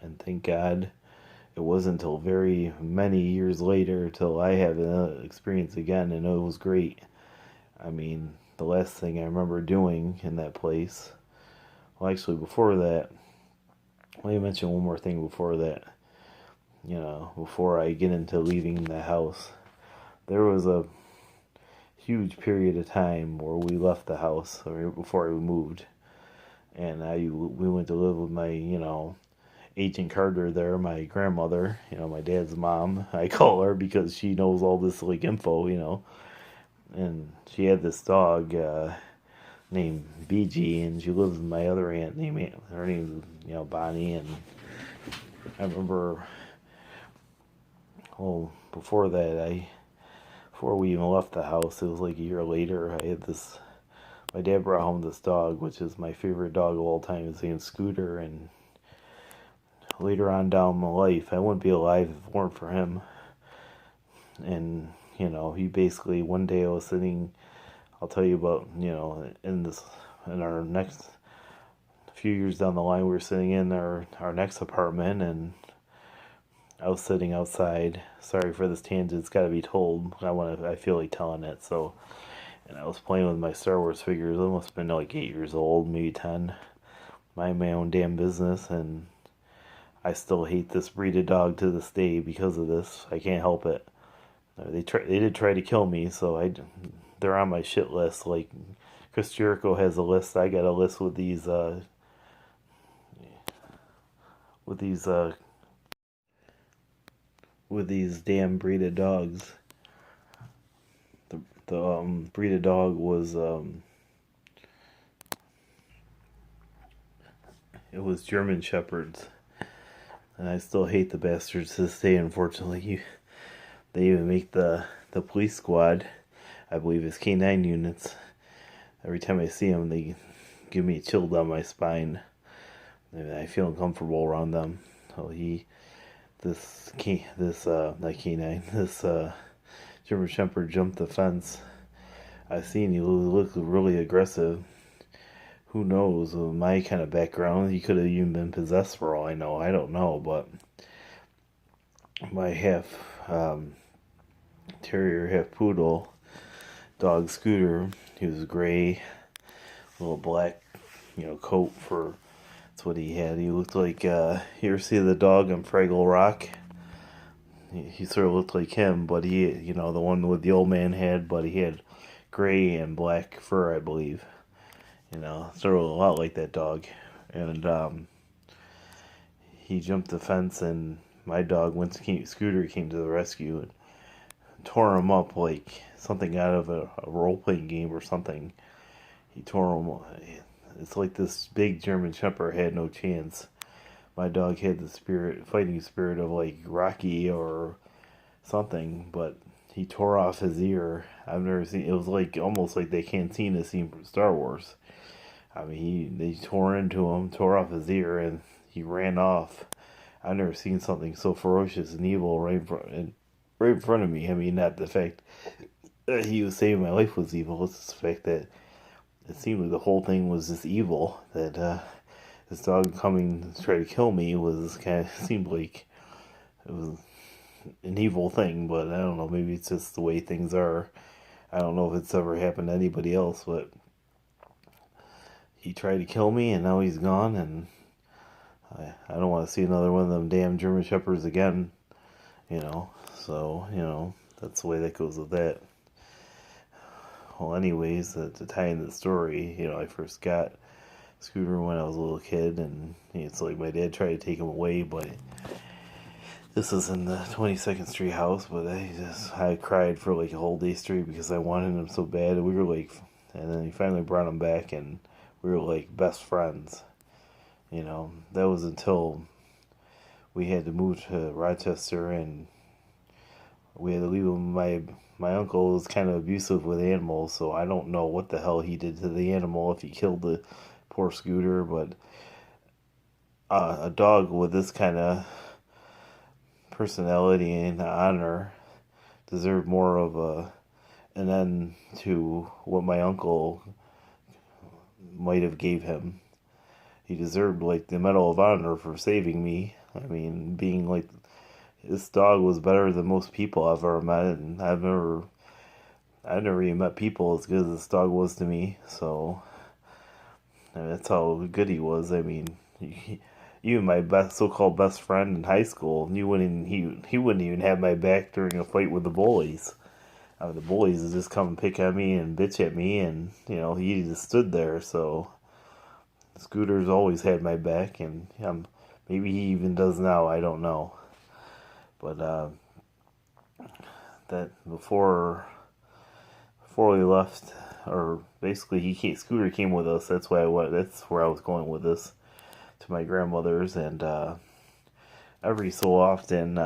and thank God it wasn't until very many years later till I had an experience again, and it was great. I mean, the last thing I remember doing in that place, well, actually, before that, let me mention one more thing before that. You know, before I get into leaving the house, there was a huge period of time where we left the house, or before we moved, and we went to live with my, you know, Agent Carter there, my grandmother, you know, my dad's mom. I call her because she knows all this like info, you know. And she had this dog named BG, and she lives with my other aunt named her name, you know, Bonnie. And I remember, oh, before that, before we even left the house, it was like a year later. I had this. My dad brought home this dog, which is my favorite dog of all time. His name's Scooter, and later on down my life, I wouldn't be alive if it weren't for him. And you know, he basically one day I was sitting. I'll tell you about, you know, in our next few years down the line, we were sitting in our next apartment, and I was sitting outside. Sorry for this tangent; it's got to be told. I feel like telling it. So, and I was playing with my Star Wars figures. I must have been like 8 years old, maybe 10. Mind my own damn business, and I still hate this breed of dog to this day because of this. I can't help it. They did try to kill me, so they're on my shit list. Like Chris Jericho has a list. I got a list with these with these damn breed of dogs. The breed of dog was it was German Shepherds, and I still hate the bastards to this day. Unfortunately, they even make the police squad. I believe it's K9 units. Every time I see them, they give me a chill down my spine. And I feel uncomfortable around them. So not K9, this German Shepherd jumped the fence. I seen he looked really aggressive. Who knows? With my kind of background, he could have even been possessed for all I know. I don't know, but my half terrier, half poodle dog Scooter, he was gray, little black, you know, coat for. That's what he had. He looked like you ever see the dog in Fraggle Rock? He sort of looked like him, but he, you know, the one with the old man head, but he had gray and black fur, I believe. You know, sort of a lot like that dog. And he jumped the fence, and my dog, Scooter came to the rescue and tore him up like something out of a role-playing game or something. He tore him. It's like this big German Shepherd had no chance. My dog had the fighting spirit of like Rocky or something, but he tore off his ear. I've never seen. It was like almost like that cantina scene from Star Wars. I mean, they tore into him, tore off his ear, and he ran off. I've never seen something so ferocious and evil right in front of me. I mean, not the fact that he was saving my life was evil. It's the fact that it seemed like the whole thing was just evil. That this dog coming to try to kill me was kind of seemed like it was an evil thing. But I don't know. Maybe it's just the way things are. I don't know if it's ever happened to anybody else, but he tried to kill me, and now he's gone, and I don't want to see another one of them damn German Shepherds again, So, that's the way that goes with that. Well, anyways, to tie in the story, I first got Scooter when I was a little kid, and it's like my dad tried to take him away, but this is in the 22nd Street house, but I cried for like a whole day straight because I wanted him so bad, and we were like, and then he finally brought him back, and we were like best friends. That was until we had to move to Rochester, and we had to leave him. My uncle was kind of abusive with animals, so I don't know what the hell he did to the animal, if he killed the poor Scooter, but a dog with this kind of personality and honor deserved more of an end to what my uncle might have gave him. He deserved like the Medal of Honor for saving me. I mean, being like, this dog was better than most people I've ever met, and I've never even met people as good as this dog was to me. So that's how good he was. I mean, even my so-called best friend in high school, he wouldn't even have my back during a fight with the bullies. The bullies would just come and pick at me and bitch at me, and he just stood there. So Scooter's always had my back, and maybe he even does now. I don't know, but that before we left, or basically Scooter came with us. That's why that's where I was going with this, to my grandmother's, and every so often,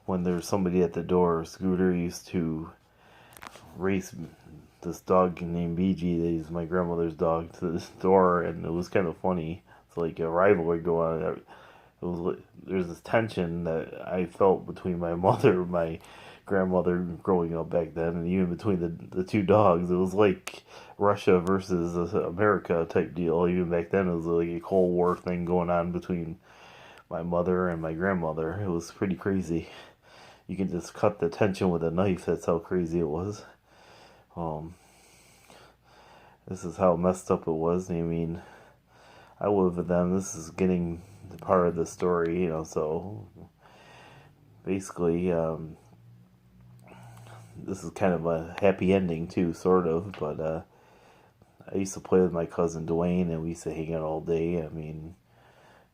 when there's somebody at the door, Scooter used to race this dog named BG, that is my grandmother's dog, to this door, and it was kind of funny. It's like a rivalry going on. There's this tension that I felt between my grandmother growing up back then, and even between the two dogs. It was like Russia versus America type deal. Even back then, it was like a Cold War thing going on between my mother and my grandmother. It was pretty crazy. You can just cut the tension with a knife. That's how crazy it was. This is how messed up it was. I mean, I live with them. This is getting part of the story, so basically, this is kind of a happy ending too, sort of, but I used to play with my cousin Dwayne, and we used to hang out all day. I mean,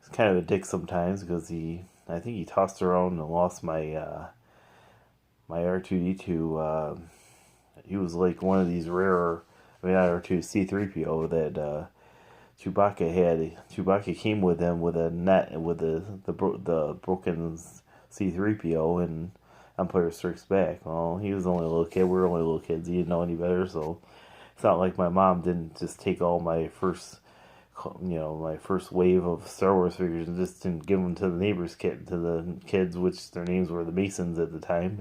he's kind of a dick sometimes, because I think he tossed around and lost my R2-D2. He was like one of these rare, not R2, C3PO that Chewbacca had. Chewbacca came with him with a net, with the broken C3PO in Empire Strikes Back. Well, he was only a little kid. We were only little kids. He didn't know any better, so it's not like my mom didn't just take all my first wave of Star Wars figures and just didn't give them to the neighbors' to the kids, which their names were the Masons at the time.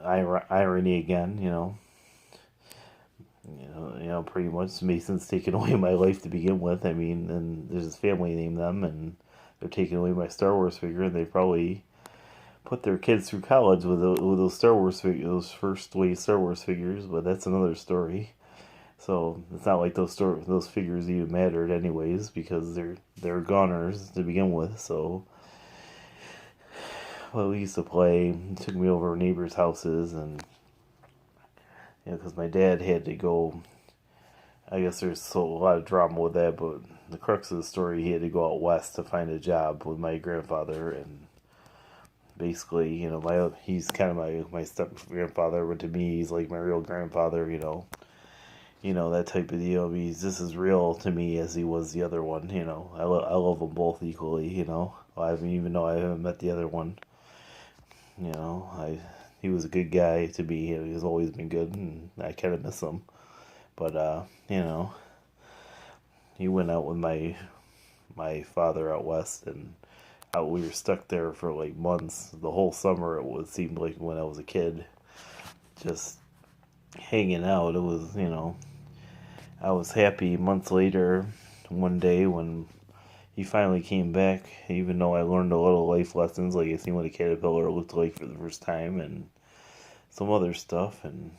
Irony again. Pretty much Mason's taken away my life to begin with. I mean, and there's this family named them, and they're taking away my Star Wars figure, and they probably put their kids through college with those Star Wars figures, those first wave Star Wars figures. But that's another story. So it's not like those figures even mattered anyways, because they're goners to begin with. So, well, we used to play. He took me over to neighbors' houses, and because my dad had to go I guess there's a lot of drama with that, but the crux of the story, he had to go out west to find a job with my grandfather, and basically, he's kind of my step grandfather, but to me, he's like my real grandfather, that type of deal. I mean, he's just as real to me as he was the other one, I love them both equally, I haven't, even though I haven't met the other one, he was a good guy to me. He's always been good, and I kind of miss him. But he went out with my father out west, and we were stuck there for like months. The whole summer it was seemed like when I was a kid, just hanging out. It was I was happy. Months later, one day when he finally came back, even though I learned a little life lessons, like I seen what a caterpillar looked like for the first time, and some other stuff, and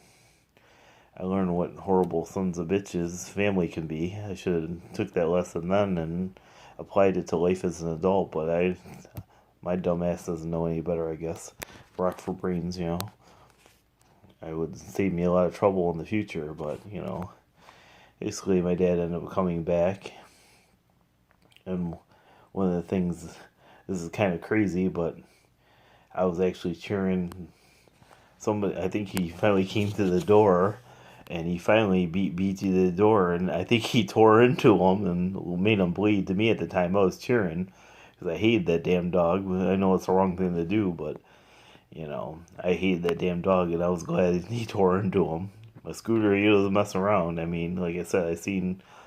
I learned what horrible sons of bitches family can be. I should have took that lesson then and applied it to life as an adult, but my dumb ass doesn't know any better, I guess. Rock for brains, I would save me a lot of trouble in the future, but, basically my dad ended up coming back, and one of the things, this is kind of crazy, but I was actually cheering somebody. I think he finally came to the door, and he finally beat to the door, and I think he tore into him and made him bleed. To me at the time, I was cheering because I hated that damn dog. I know it's the wrong thing to do, but I hated that damn dog, and I was glad he tore into him. My scooter, he was messing around. I mean, like I said,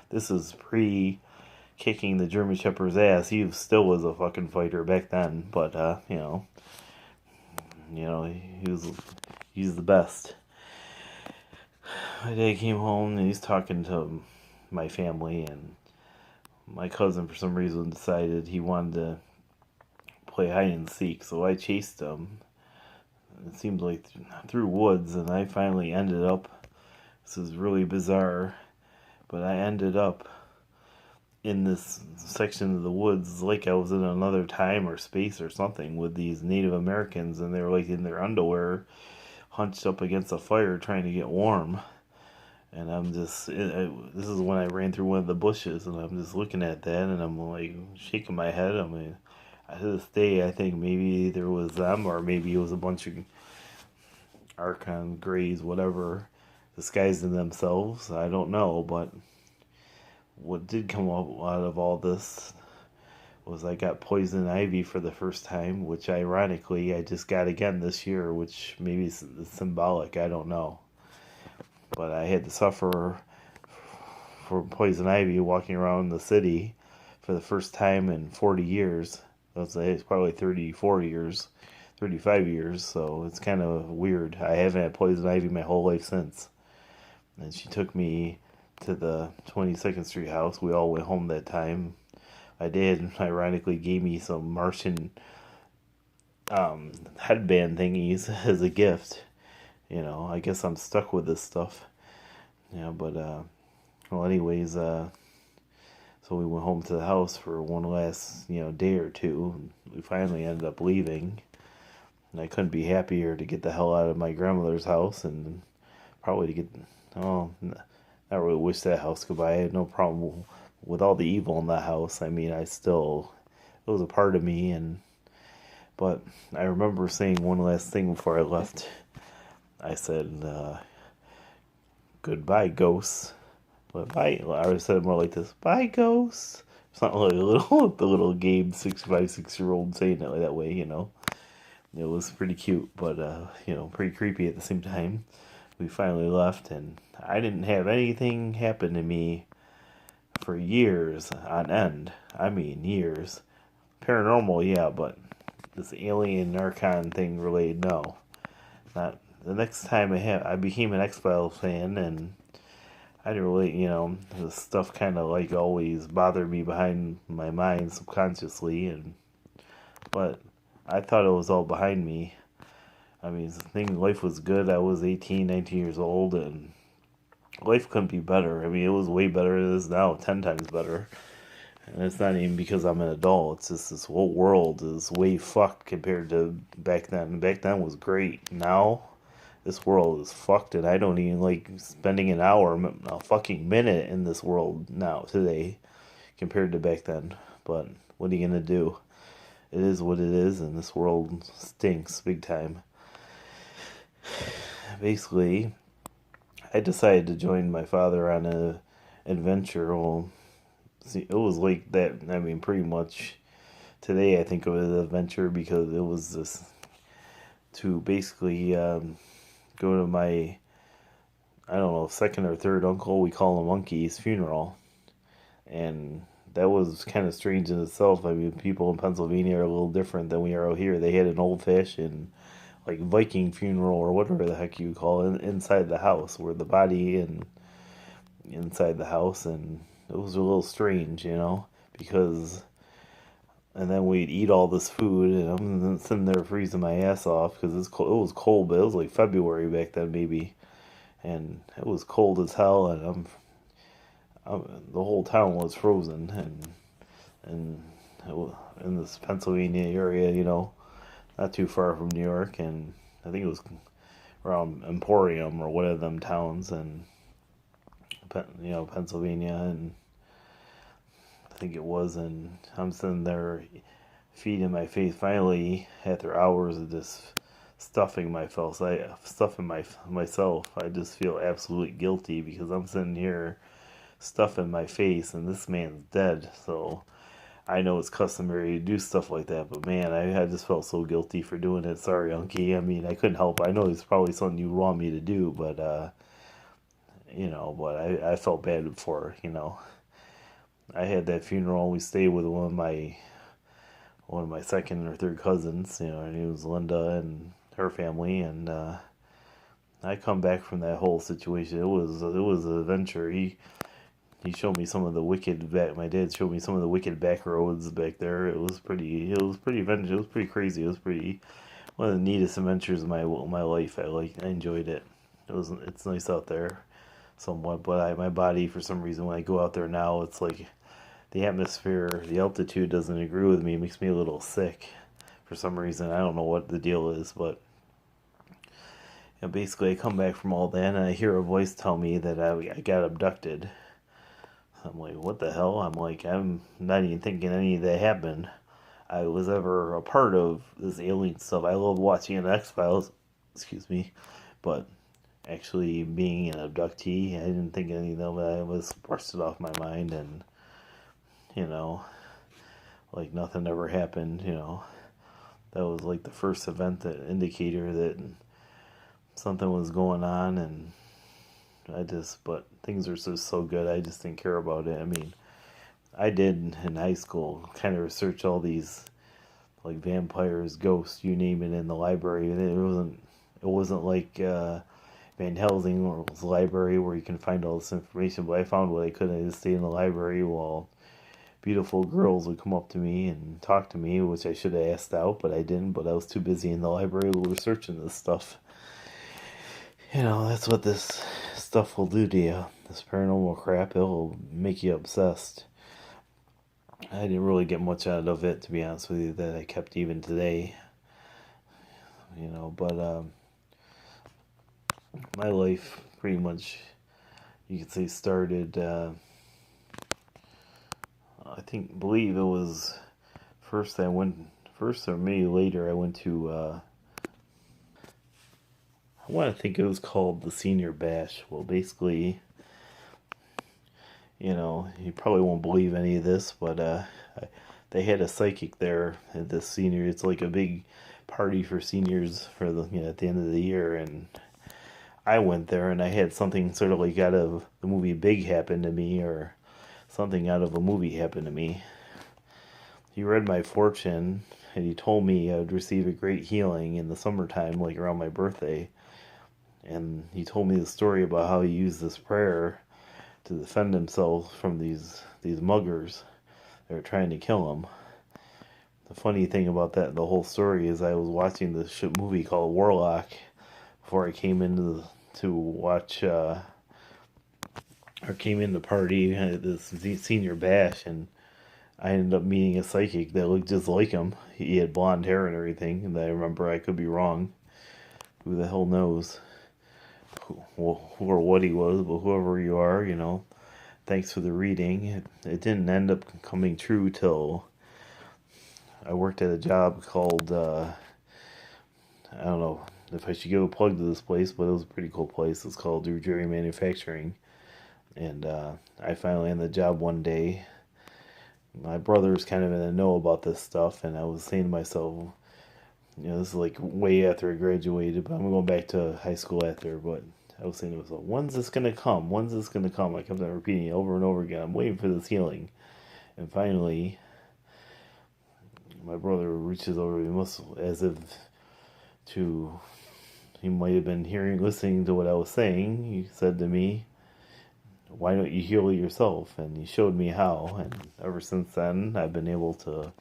this is pre kicking the German Shepherd's ass. He still was a fucking fighter back then, but he's the best. My dad came home and he's talking to my family, and my cousin for some reason decided he wanted to play hide and seek, so I chased him. It seemed like through woods, and I finally ended up, this is really bizarre, but I ended up in this section of the woods like I was in another time or space or something with these Native Americans, and they were like in their underwear hunched up against a fire trying to get warm. And I'm just, this is when I ran through one of the bushes, and I'm just looking at that, and I'm like shaking my head. I mean, to this day, I think maybe there was them, or maybe it was a bunch of Archon Greys, whatever, disguising themselves. I don't know, but what did come up out of all this was I got poison ivy for the first time, which ironically I just got again this year, which maybe is symbolic, I don't know. But I had to suffer for poison ivy walking around the city for the first time in 40 years. It's probably 34 years, 35 years, so it's kind of weird. I haven't had poison ivy my whole life since. And she took me to the 22nd Street house. We all went home that time. My dad ironically gave me some Martian headband thingies as a gift. I guess I'm stuck with this stuff. But well, anyways, so we went home to the house for one last, day or two. We finally ended up leaving, and I couldn't be happier to get the hell out of my grandmother's house, and probably to get, I really wish that house goodbye. I had no problem with all the evil in that house. I mean, it was a part of me, but I remember saying one last thing before I left. I said, goodbye, ghosts. But bye, I said it more like this, bye, ghosts. It's not like the little Gabe 6'5", 6-year-old saying it like that way, It was pretty cute, but, pretty creepy at the same time. We finally left, and I didn't have anything happen to me for years on end. I mean, years. Paranormal, yeah, but this alien Archon thing related, no. Not the next time I became an X-Files fan, and I didn't really, the stuff kind of like always bothered me behind my mind subconsciously, but I thought it was all behind me. I mean, life was good. I was 18, 19 years old, and life couldn't be better. I mean, it was way better than it is now, 10 times better. And it's not even because I'm an adult. It's just this whole world is way fucked compared to back then. Back then was great. Now, this world is fucked, and I don't even like spending an hour, a fucking minute in this world now today compared to back then. But what are you gonna do? It is what it is, and this world stinks big time. Basically, I decided to join my father on a adventure. Well, see, it was like that. I mean, pretty much today I think of it as an adventure because it was this to basically go to my, I don't know, second or third uncle, we call him Monkey's funeral. And that was kind of strange in itself. I mean, people in Pennsylvania are a little different than we are out here. They had an old fashioned, like, Viking funeral or whatever the heck you call it, inside the house, where the body and inside the house. And it was a little strange, because and then we'd eat all this food, and I'm sitting there freezing my ass off because it was cold, but it was like February back then, maybe, and it was cold as hell, and the whole town was frozen, and in this Pennsylvania area, not too far from New York, and I think it was around Emporium or one of them towns, and Pennsylvania, and I think it was, and I'm sitting there, feet in my face. Finally, after hours of just stuffing myself, I just feel absolutely guilty because I'm sitting here stuffing my face, and this man's dead. So I know it's customary to do stuff like that, but man, I just felt so guilty for doing it. Sorry, Unky. I mean, I couldn't help. I know it's probably something you want me to do, but but I felt bad for I had that funeral. We stayed with one of my second or third cousins. Her name was Linda and her family, and I come back from that whole situation. It was an adventure. He showed me some of the wicked back. My dad showed me some of the wicked back roads back there. It was pretty adventure. It was pretty crazy. It was pretty one of the neatest adventures of my life. I enjoyed it. It's nice out there, somewhat. But my body, for some reason, when I go out there now, it's like the atmosphere, the altitude doesn't agree with me. It makes me a little sick for some reason. I don't know what the deal is, but basically I come back from all that and I hear a voice tell me that I got abducted. I'm like, what the hell? I'm like, I'm not even thinking any of that happened. I was ever a part of this alien stuff. I love watching an X-Files, excuse me, but actually being an abductee, I didn't think any of them. I was brushed it off my mind, and like nothing ever happened. That was like the first event, that indicator that something was going on, and but things are so good, I just didn't care about it. I mean, I did in high school kind of research all these like vampires, ghosts, you name it, in the library. It wasn't like Van Helsing's library where you can find all this information, but I found what I could. I just stayed in the library while beautiful girls would come up to me and talk to me, which I should have asked out, but I didn't. But I was too busy in the library researching this stuff. That's what this stuff will do to you. This paranormal crap, it'll make you obsessed. I didn't really get much out of it, to be honest with you, that I kept even today. But my life pretty much, you could say, started, believe it was first or maybe later, I went to, I want to think it was called the Senior Bash. Well, basically, you probably won't believe any of this, but they had a psychic there at this senior. It's like a big party for seniors for at the end of the year, and I went there and I had something sort of like out of the movie Big happen to me, or something out of a movie happen to me. He read my fortune and he told me I would receive a great healing in the summertime, like around my birthday. And he told me the story about how he used this prayer to defend himself from these muggers that were trying to kill him. The funny thing about the whole story, is I was watching this movie called Warlock before I came in to watch, or came in to party at this senior bash, and I ended up meeting a psychic that looked just like him. He had blonde hair and everything, and I remember, I could be wrong. Who the hell knows? who or what he was, but whoever you are, thanks for the reading. It didn't end up coming true till I worked at a job called, I don't know if I should give a plug to this place, but it was a pretty cool place. It's called Drew Manufacturing. And I finally ended the job one day. My brother's kind of in the know about this stuff, and I was saying to myself, this is like way after I graduated, but I'm going back to high school after. But I was saying to myself, when's this going to come? When's this going to come? I kept on repeating it over and over again. I'm waiting for this healing. And finally, my brother reaches over to me, as if to, he might have been listening to what I was saying. He said to me, why don't you heal yourself? And he showed me how. And ever since then, I've been able to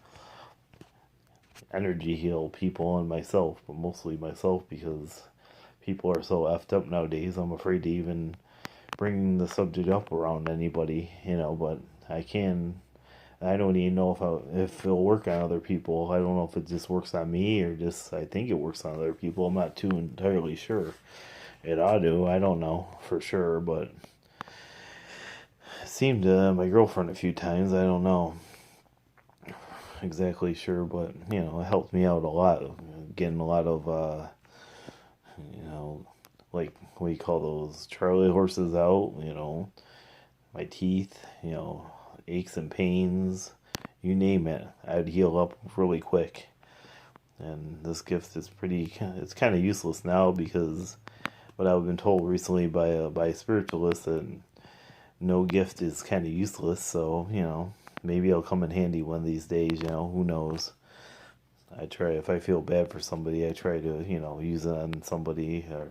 energy heal people and myself, but mostly myself, because people are so effed up nowadays. I'm afraid to even bring the subject up around anybody, but I don't even know if it'll work on other people. I don't know if it just works on me or just I think it works on other people. I'm not too entirely sure. It ought to. I don't know for sure, but it seemed to my girlfriend a few times. I don't know exactly sure, but it helped me out a lot. Getting a lot of like what do you call those Charlie horses out? My teeth, aches and pains, you name it. I'd heal up really quick. And this gift is it's kind of useless now because what I've been told recently by a spiritualist that no gift is kind of useless. So maybe it'll come in handy one of these days. Who knows? I try, if I feel bad for somebody, I try to use it on somebody or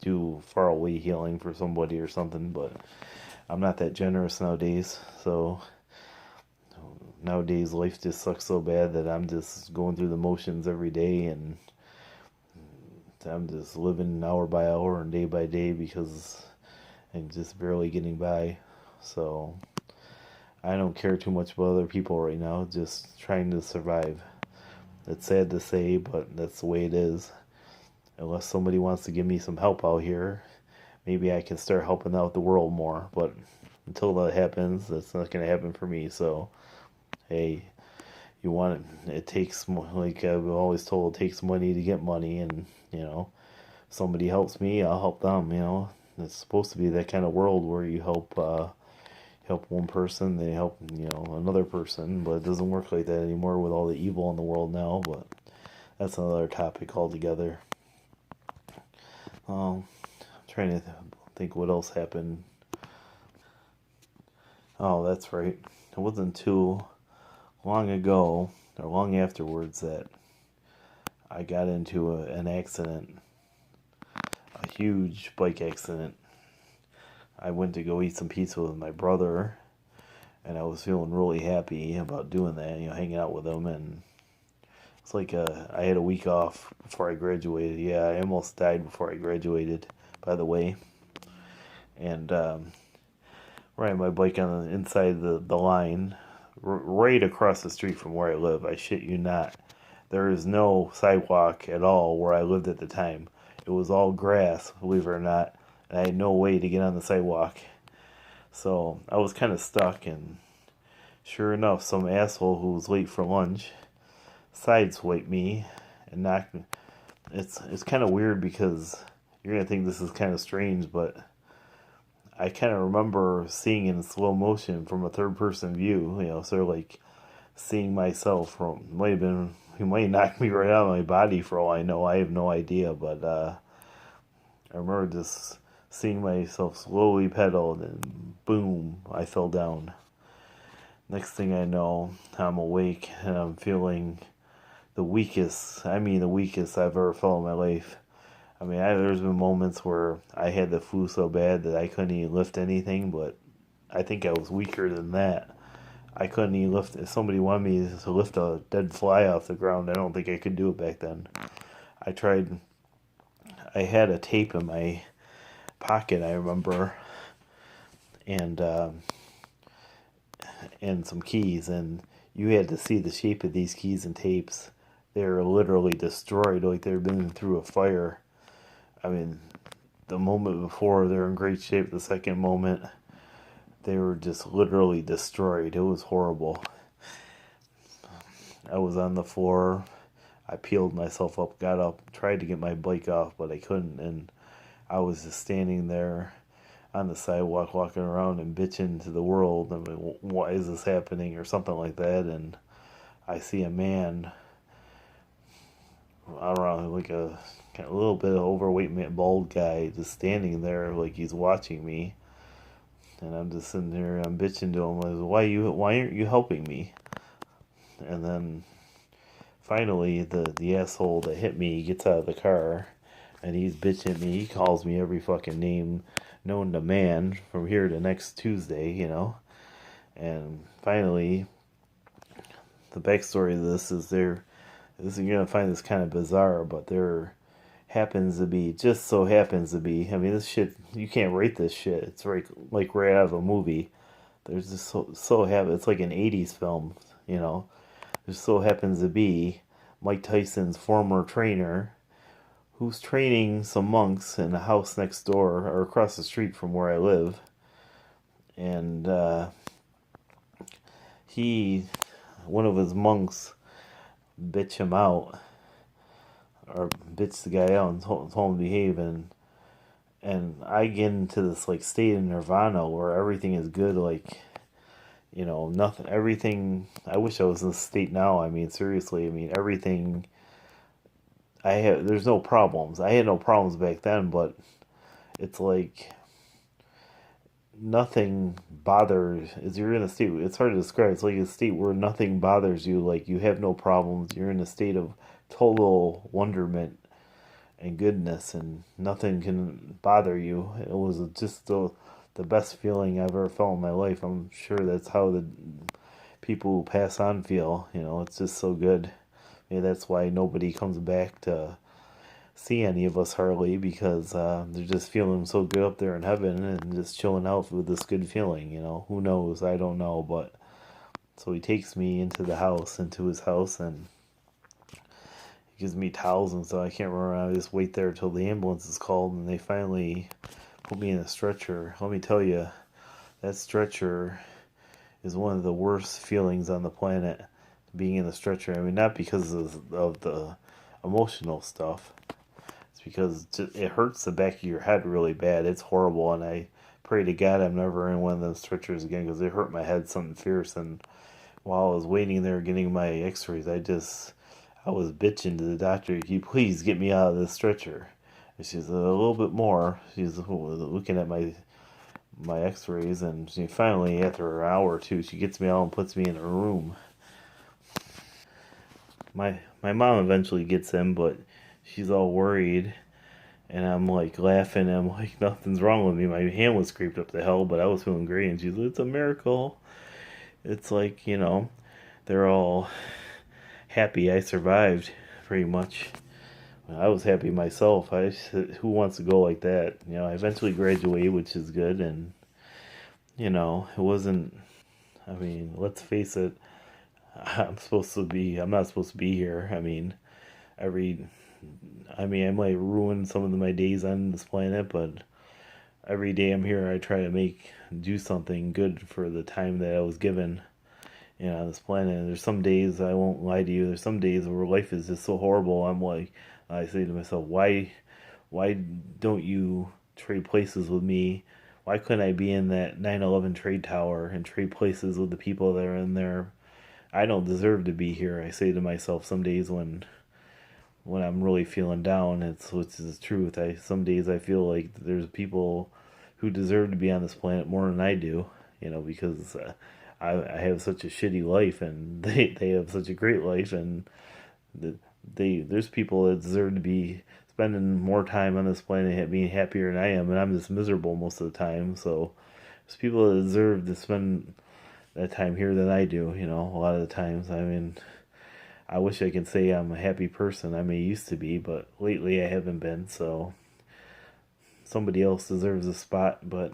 do far away healing for somebody or something. But I'm not that generous nowadays. So nowadays life just sucks so bad that I'm just going through the motions every day, and I'm just living hour by hour and day by day because I'm just barely getting by. So I don't care too much about other people right now, just trying to survive. It's sad to say, but that's the way it is. Unless somebody wants to give me some help out here, maybe I can start helping out the world more. But until that happens, that's not going to happen for me. So, hey, it takes, like I've always told, it takes money to get money. And, somebody helps me, I'll help them, It's supposed to be that kind of world where you help one person, they help another person, but it doesn't work like that anymore with all the evil in the world now. But that's another topic altogether. I'm trying to think what else happened. Oh, that's right. It wasn't too long ago or long afterwards that I got into an accident, a huge bike accident. I went to go eat some pizza with my brother, and I was feeling really happy about doing that, hanging out with him. And it's like I had a week off before I graduated. Yeah, I almost died before I graduated, by the way. And riding my bike on the inside of the line, right across the street from where I live. I shit you not. There is no sidewalk at all where I lived at the time. It was all grass, believe it or not. And I had no way to get on the sidewalk. So I was kind of stuck, and sure enough, some asshole who was late for lunch sideswiped me and knocked me. It's kind of weird because you're going to think this is kind of strange, but I kind of remember seeing in slow motion from a third person view, sort of like seeing myself from, he might have knocked me right out of my body for all I know. I have no idea, but I remember just seeing myself slowly pedal, and boom, I fell down. Next thing I know, I'm awake and I'm feeling the weakest I've ever felt in my life. There's been moments where I had the flu so bad that I couldn't even lift anything, but I think I was weaker than that. I couldn't even lift. If somebody wanted me to lift a dead fly off the ground, I don't think I could do it back then. I tried. I had a tape in my pocket, I remember, and some keys, and you had to see the shape of these keys and tapes. They're literally destroyed, like they've been through a fire. I mean, the moment before they're in great shape. The second moment they were just literally destroyed. It was horrible. I was on the floor. I peeled myself up, got up, tried to get my bike off, but I couldn't. And I was just standing there on the sidewalk, walking around and bitching to the world. I mean, why is this happening, or something like that? And I see a man, I don't know, like a little bit of overweight, man, bald guy, just standing there like he's watching me. And I'm just sitting there, I'm bitching to him, like, why aren't you helping me? And then finally, the asshole that hit me gets out of the car, and he's bitching at me. He calls me every fucking name known to man from here to next Tuesday, And finally, the backstory of this is you're gonna find this kind of bizarre, but there happens to be, just so happens to be, I mean, this shit, you can't rate this shit. It's like right out of a movie. There's just it's like an 80s film, you know. There so happens to be Mike Tyson's former trainer who's training some monks in a house next door or across the street from where I live. And one of his monks bitch him out, or bitch the guy out and told him to behave. And I get into this like state of nirvana where everything is good, like, nothing, everything. I wish I was in this state now. I mean, seriously, I mean, everything. There's no problems. I had no problems back then, but it's like nothing bothers. Is You're in a state. It's hard to describe. It's like a state where nothing bothers you. Like you have no problems. You're in a state of total wonderment and goodness, and nothing can bother you. It was just the best feeling I've ever felt in my life. I'm sure that's how the people who pass on feel. It's just so good. Maybe that's why nobody comes back to see any of us hardly, because they're just feeling so good up there in heaven and just chilling out with this good feeling. Who knows? I don't know, but so he takes me into his house, and he gives me towels and stuff. I can't remember. I just wait there till the ambulance is called, and they finally put me in a stretcher. Let me tell you, that stretcher is one of the worst feelings on the planet, being in a stretcher. I mean, not because of the emotional stuff. It's because it hurts the back of your head really bad. It's horrible, and I pray to God I'm never in one of those stretchers again, because it hurt my head something fierce. And while I was waiting there getting my x-rays, I was bitching to the doctor, "Can you please get me out of this stretcher?" And she's a little bit more. She's looking at my x-rays, and she finally, after an hour or two, she gets me out and puts me in a room. My mom eventually gets in, but she's all worried, and I'm like laughing, and I'm like, nothing's wrong with me. My hand was scraped up the hell, but I was feeling great. And she's like, "It's a miracle." It's like, they're all happy I survived, pretty much. I was happy myself. Who wants to go like that? I eventually graduated, which is good, and it wasn't. I mean, let's face it. I'm not supposed to be here. I mean, every. I mean, I might ruin some of my days on this planet, but every day I'm here, I try to do something good for the time that I was given, on this planet. And there's some days, I won't lie to you, there's some days where life is just so horrible. I say to myself, why don't you trade places with me? Why couldn't I be in that 9/11 trade tower and trade places with the people that are in there? I don't deserve to be here. I say to myself some days when I'm really feeling down. Which is the truth. Some days I feel like there's people who deserve to be on this planet more than I do, because I have such a shitty life, and they have such a great life, and there's people that deserve to be spending more time on this planet being happier than I am, and I'm just miserable most of the time. So there's people that deserve to spend that time here than I do, a lot of the times. I mean, I wish I could say I'm a happy person. I may used to be, but lately I haven't been, so somebody else deserves a spot. But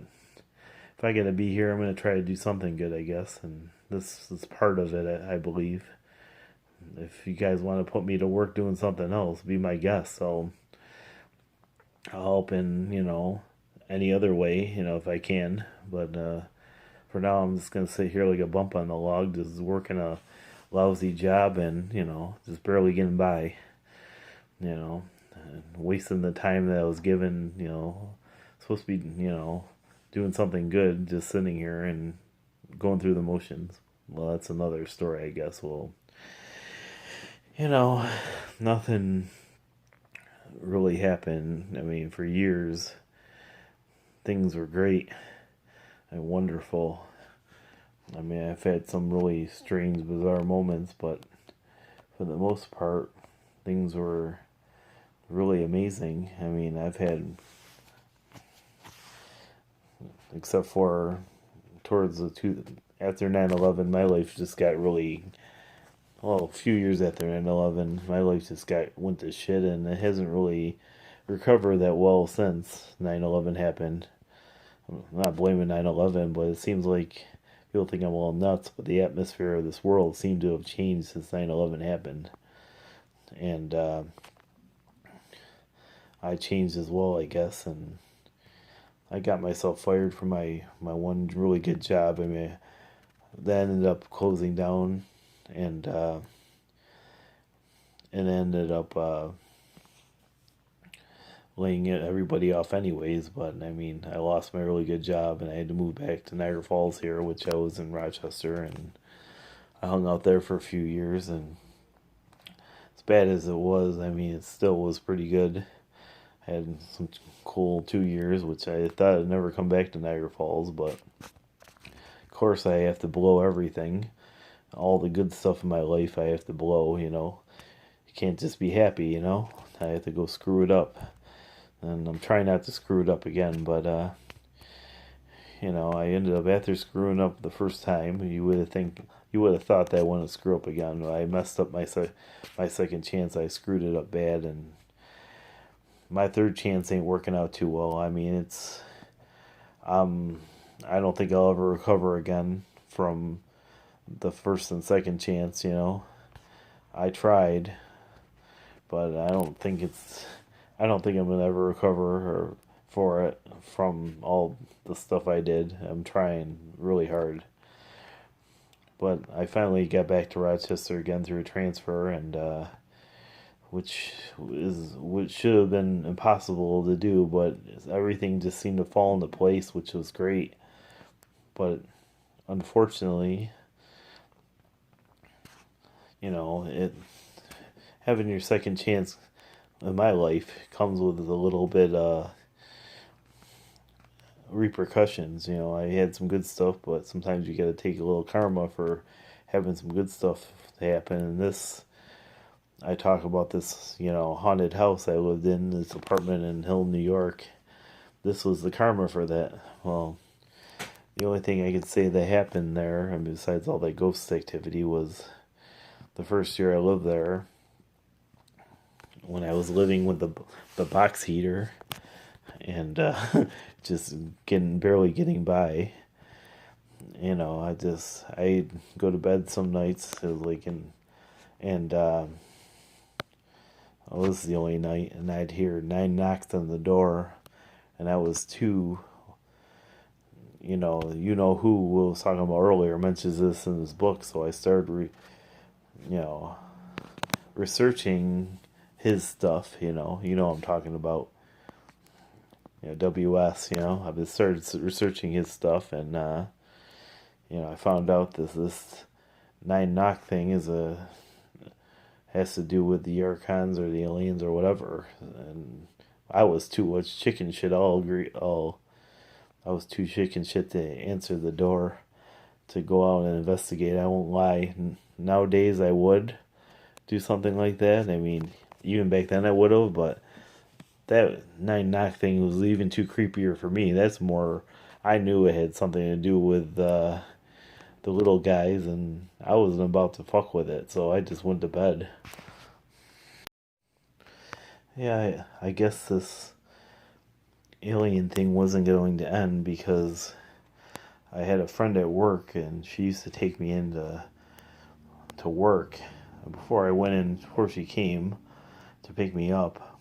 if I gotta be here, I'm gonna try to do something good, I guess, and this is part of it, I believe. If you guys want to put me to work doing something else, be my guest. I'll help in, any other way, if I can. But for now, I'm just gonna sit here like a bump on the log, just working a lousy job and just barely getting by. And wasting the time that I was given. Supposed to be, doing something good, just sitting here and going through the motions. Well, that's another story, I guess. Well, you know, nothing really happened. I mean, for years, things were great and wonderful. I mean, I've had some really strange, bizarre moments, but for the most part, things were really amazing. I mean, I've had, except for towards after 9/11, my life just got really, well, a few years after 9/11, my life just went to shit, and it hasn't really recovered that well since 9/11 happened. I'm not blaming 9/11, but it seems like people think I'm all nuts, but the atmosphere of this world seemed to have changed since 9/11 happened. And I changed as well, I guess, and I got myself fired from my one really good job. I mean, that ended up closing down, and it ended up laying everybody off anyways. But I mean, I lost my really good job, and I had to move back to Niagara Falls here, which I was in Rochester, and I hung out there for a few years. And as bad as it was, I mean, it still was pretty good. I had some cool 2 years, which I thought I'd never come back to Niagara Falls, but of course I have to blow everything. All the good stuff in my life I have to blow. You can't just be happy. I have to go screw it up. And I'm trying not to screw it up again, but I ended up, after screwing up the first time, you would have thought that I wouldn't screw up again. I messed up my second chance. I screwed it up bad, and my third chance ain't working out too well. I mean, I don't think I'll ever recover again from the first and second chance. I tried, but I don't think I'm gonna ever recover for it from all the stuff I did. I'm trying really hard, but I finally got back to Rochester again through a transfer, and which should have been impossible to do, but everything just seemed to fall into place, which was great. But unfortunately, it having your second chance in my life comes with a little bit repercussions. I had some good stuff, but sometimes you got to take a little karma for having some good stuff happen. And I talk about this, haunted house I lived in, this apartment in Hill, New York. This was the karma for that. Well, the only thing I could say that happened there, and besides all that ghost activity, was the first year I lived there, when I was living with the box heater, and just barely getting by. I go to bed some nights, and oh, this is the only night, and I'd hear 9 knocks on the door, and I was two. Who was talking about earlier mentions this in his book, so I started, researching his stuff. I'm talking about. WS. I've been started researching his stuff, and I found out this 9 knock thing has to do with the Archons or the aliens or whatever. And I was too much chicken shit. I was too chicken shit to answer the door to go out and investigate. I won't lie. Nowadays I would do something like that. I mean, even back then I would have, but that 9 knock thing was even too creepier for me. That's more, I knew it had something to do with the little guys, and I wasn't about to fuck with it, so I just went to bed. Yeah, I guess this alien thing wasn't going to end, because I had a friend at work, and she used to take me into work. Before she came to pick me up,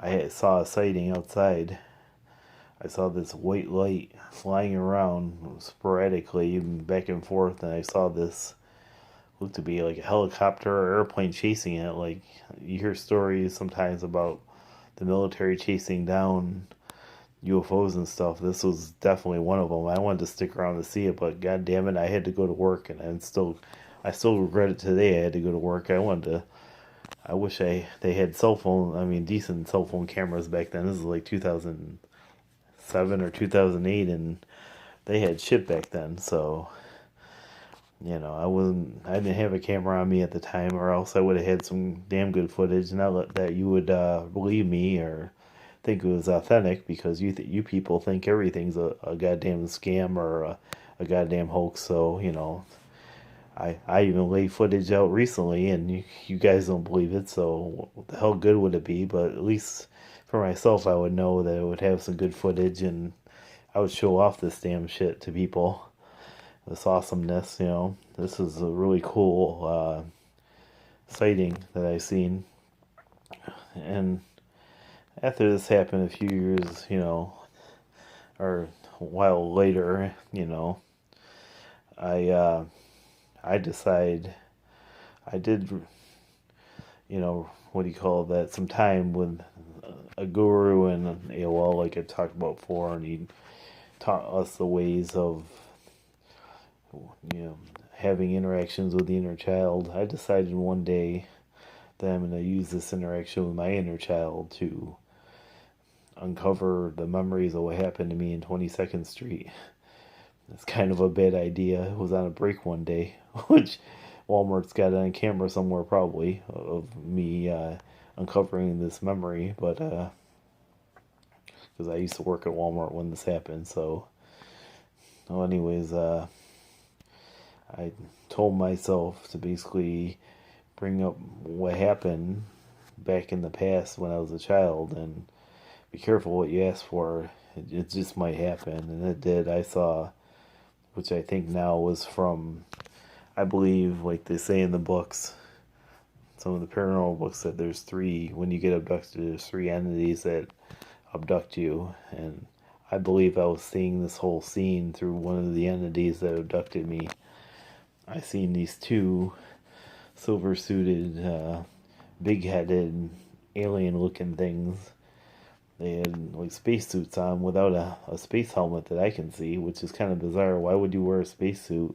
I saw a sighting outside. I saw this white light flying around sporadically, back and forth, and I saw this looked to be like a helicopter or airplane chasing it. Like you hear stories sometimes about the military chasing down UFOs and stuff. This was definitely one of them. I wanted to stick around to see it, but god damn it, I had to go to work, and I still regret it today. I had to go to work. I wish they had cell phone. I mean, decent cell phone cameras back then. This is like 2007 or 2008, and they had shit back then. So I didn't have a camera on me at the time, or else I would have had some damn good footage. Not that you would believe me or think it was authentic, because you people think everything's a goddamn scam or a goddamn hoax. So I even laid footage out recently, and you guys don't believe it. So what the hell good would it be? But at least for myself, I would know that it would have some good footage, and I would show off this damn shit to people. This awesomeness. This is a really cool sighting that I seen. And after this happened a few years, or a while later, I I decide I did, what do you call that? Some time with a guru and AOL, like I talked about before, and he taught us the ways of you know, having interactions with the inner child. I decided one day that I'm going to use this interaction with my inner child to uncover the memories of what happened to me in 22nd Street. It's kind of a bad idea. I was on a break one day, which Walmart's got it on camera somewhere probably, of me uncovering this memory, but because I used to work at Walmart when this happened, so well, anyways, I told myself to basically bring up what happened back in the past when I was a child, and be careful what you ask for. It just might happen, and it did. I saw, which I think now was from, I believe, like they say in the books, some of the paranormal books, that there's three, when you get abducted, there's three entities that abduct you, and I believe I was seeing this whole scene through one of the entities that abducted me. I seen these two silver-suited, big-headed, alien-looking things. They had like spacesuits on without a space helmet that I can see, which is kind of bizarre. Why would you wear a spacesuit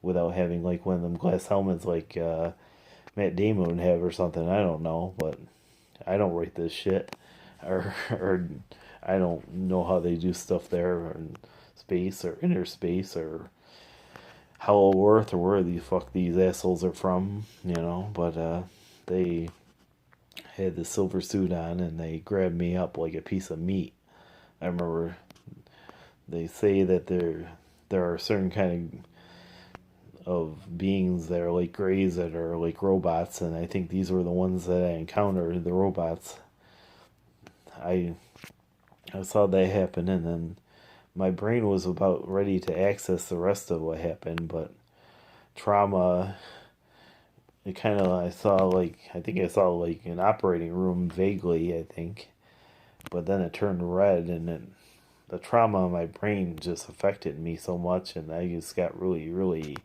without having like one of them glass helmets like Matt Damon would have or something? I don't know, but I don't write this shit, or I don't know how they do stuff there, or in space or inner space or Hollow Earth or where the fuck these assholes are from, But they had the silver suit on, and they grabbed me up like a piece of meat. I remember they say that there are certain kind of beings that are like greys that are like robots, and I think these were the ones that I encountered, the robots. I I saw that happen, and then my brain was about ready to access the rest of what happened, but trauma, it kind of, I think I saw like an operating room vaguely, I think, but then it turned red, and the trauma in my brain just affected me so much, and I just got really, really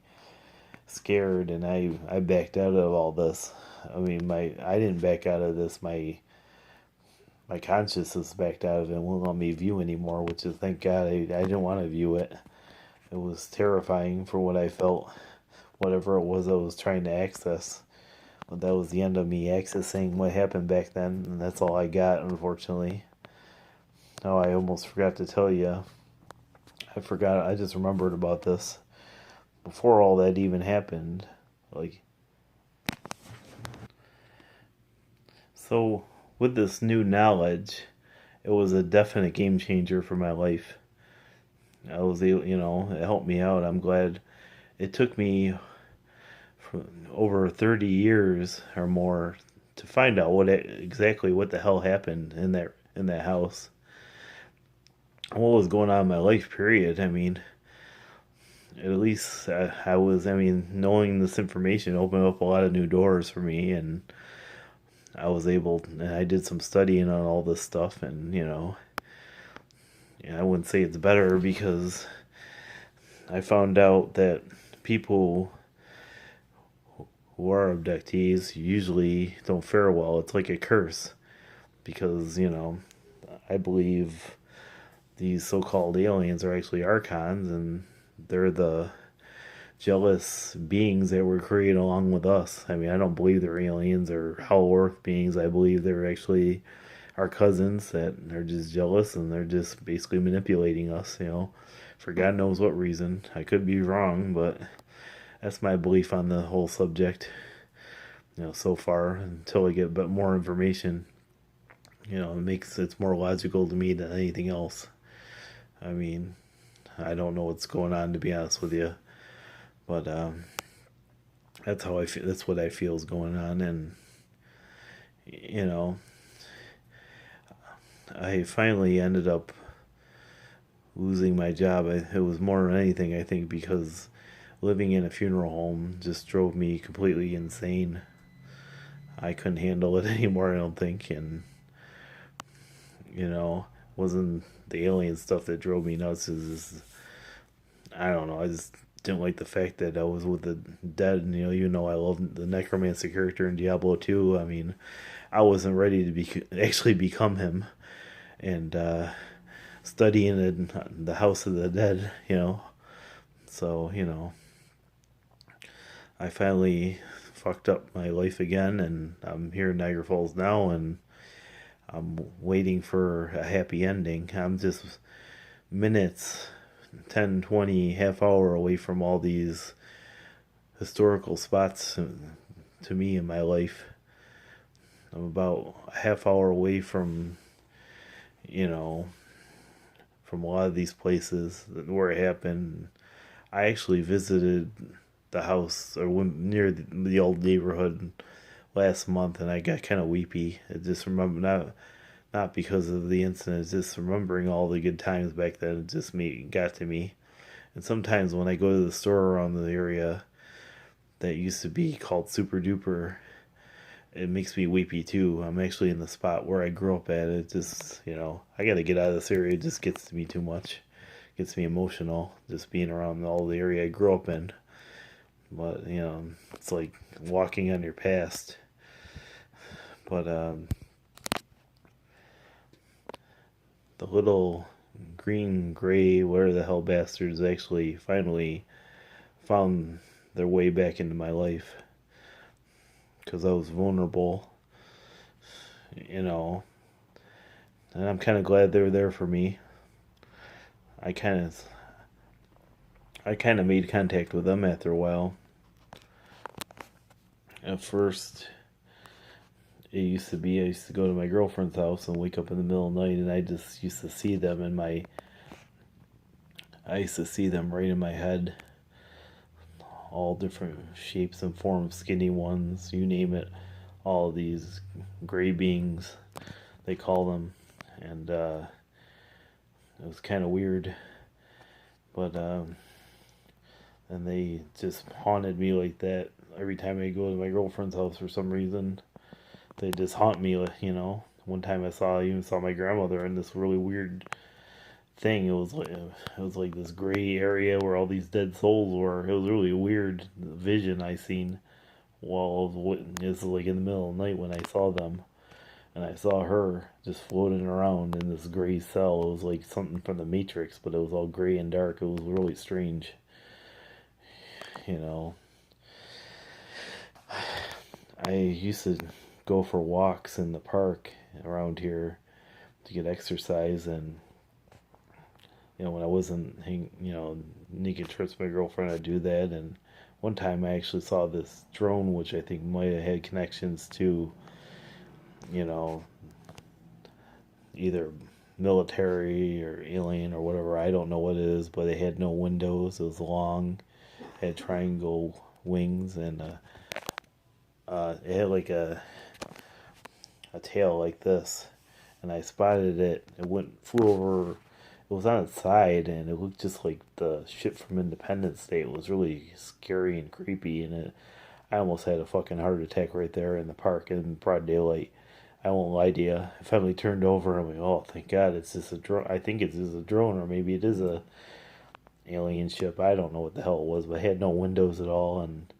scared, and I backed out of all this. I mean, I didn't back out of this, my consciousness backed out of it and wouldn't let me view anymore, which is, thank God, I didn't want to view it. It was terrifying for what I felt, whatever it was I was trying to access. But that was the end of me accessing what happened back then, and that's all I got, unfortunately. Oh, I almost forgot to tell you. I just remembered about this. Before all that even happened, like, so with this new knowledge, it was a definite game changer for my life. I was able, it helped me out. I'm glad it took me for over 30 years or more to find out exactly what the hell happened in that house. What was going on in my life, period. I mean, at least knowing this information opened up a lot of new doors for me, and I did some studying on all this stuff, and I wouldn't say it's better because I found out that people who are abductees usually don't fare well. It's like a curse because, I believe these so-called aliens are actually Archons, and they're the jealous beings that were created along with us. I mean, I don't believe they're aliens or Hollow Earth beings. I believe they're actually our cousins that are just jealous, and they're just basically manipulating us, for God knows what reason. I could be wrong, but that's my belief on the whole subject, so far, until I get a bit more information. It's more logical to me than anything else. I mean, I don't know what's going on, to be honest with you, but that's how I feel. That's what I feel is going on, and you know, I finally ended up losing my job. It was more than anything, I think, because living in a funeral home just drove me completely insane. I couldn't handle it anymore, I don't think, and you know, wasn't the alien stuff that drove me nuts. Is I don't know. I just didn't like the fact that I was with the dead. And, I love the necromancer character in Diablo 2. I mean, I wasn't ready to actually become him, and studying in the House of the Dead. So I finally fucked up my life again, and I'm here in Niagara Falls now, and I'm waiting for a happy ending. I'm just minutes, 10, 20, half hour away from all these historical spots to me in my life. I'm about a half hour away you know, from a lot of these places where it happened. I actually visited the house or went near the old neighborhood last month, and I got kind of weepy. I just remember not because of the incident, just remembering all the good times back then. It just got to me. And sometimes when I go to the store around the area that used to be called Super Duper, it makes me weepy too. I'm actually in the spot where I grew up at. It just, I got to get out of this area. It just gets to me too much. It gets me emotional just being around all the area I grew up in. But, it's like walking on your past. But the little green, gray, whatever the hell bastards actually finally found their way back into my life. Because I was vulnerable, and I'm kind of glad they were there for me. I kind of made contact with them after a while. At first, I used to go to my girlfriend's house and wake up in the middle of the night, and I just used to see them I used to see them right in my head. All different shapes and forms, skinny ones, you name it. All these gray beings, they call them. And it was kind of weird. But and they just haunted me like that every time I go to my girlfriend's house for some reason. They just haunt me, One time I even saw my grandmother in this really weird thing. It was like this gray area where all these dead souls were. It was really a weird vision I seen while it was like in the middle of the night when I saw them, and I saw her just floating around in this gray cell. It was like something from the Matrix, but it was all gray and dark. It was really strange. I used to go for walks in the park around here to get exercise, and when I wasn't naked trips with my girlfriend, I'd do that. And one time I actually saw this drone, which I think might have had connections to, either military or alien or whatever. I don't know what it is, but it had no windows. It was long, had triangle wings, and it had like a tail like this. And I spotted it. Flew over. It was on its side, and it looked just like the ship from Independence Day. It was really scary and creepy, and I almost had a fucking heart attack right there in the park in broad daylight. I won't lie to you. I finally turned over. I'm like, oh, thank God, it's just a drone. I think it's just a drone, or maybe it is a alien ship. I don't know what the hell it was, but it had no windows at all, and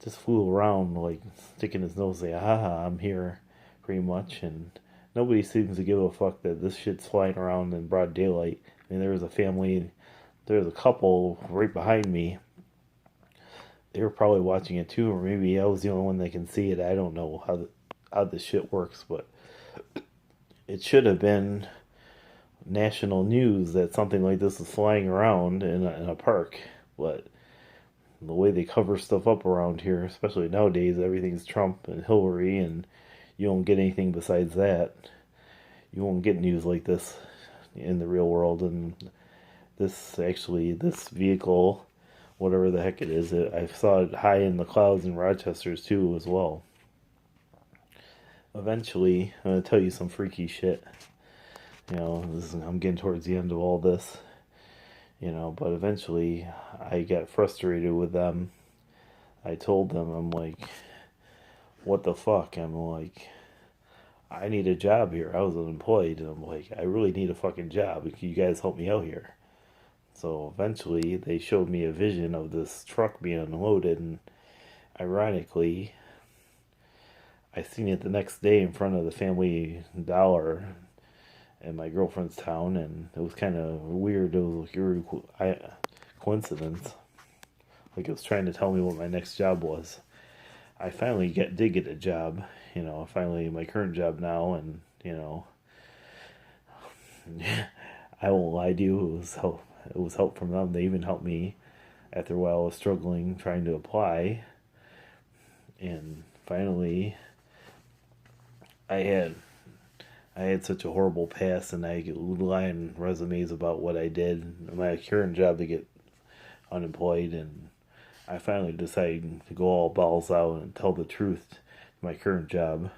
just flew around like sticking his nose, saying, "Haha, I'm here," pretty much. And nobody seems to give a fuck that this shit's flying around in broad daylight. I mean, there was a family, there was a couple right behind me. They were probably watching it too, or maybe I was the only one that can see it. I don't know how this shit works, but it should have been national news that something like this is flying around in a park. But the way they cover stuff up around here, especially nowadays, everything's Trump and Hillary, and you won't get anything besides that. You won't get news like this in the real world. And this vehicle, whatever the heck it is, I saw it high in the clouds in Rochester's too as well. Eventually, I'm gonna tell you some freaky shit. I'm getting towards the end of all this. But eventually, I got frustrated with them. I told them, I'm like, what the fuck? I'm like, I need a job here. I was unemployed, and I'm like, I really need a fucking job. Can you guys help me out here? So eventually, they showed me a vision of this truck being unloaded, and ironically, I seen it the next day in front of the Family Dollar in my girlfriend's town, and it was kind of weird. It was like a coincidence. Like it was trying to tell me what my next job was. I finally did get a job. Finally my current job now, and I won't lie to you. It was help. It was help from them. They even helped me after a while I was struggling trying to apply, and finally I had such a horrible past, and I lie on resumes about what I did in my current job to get unemployed, and I finally decided to go all balls out and tell the truth to my current job.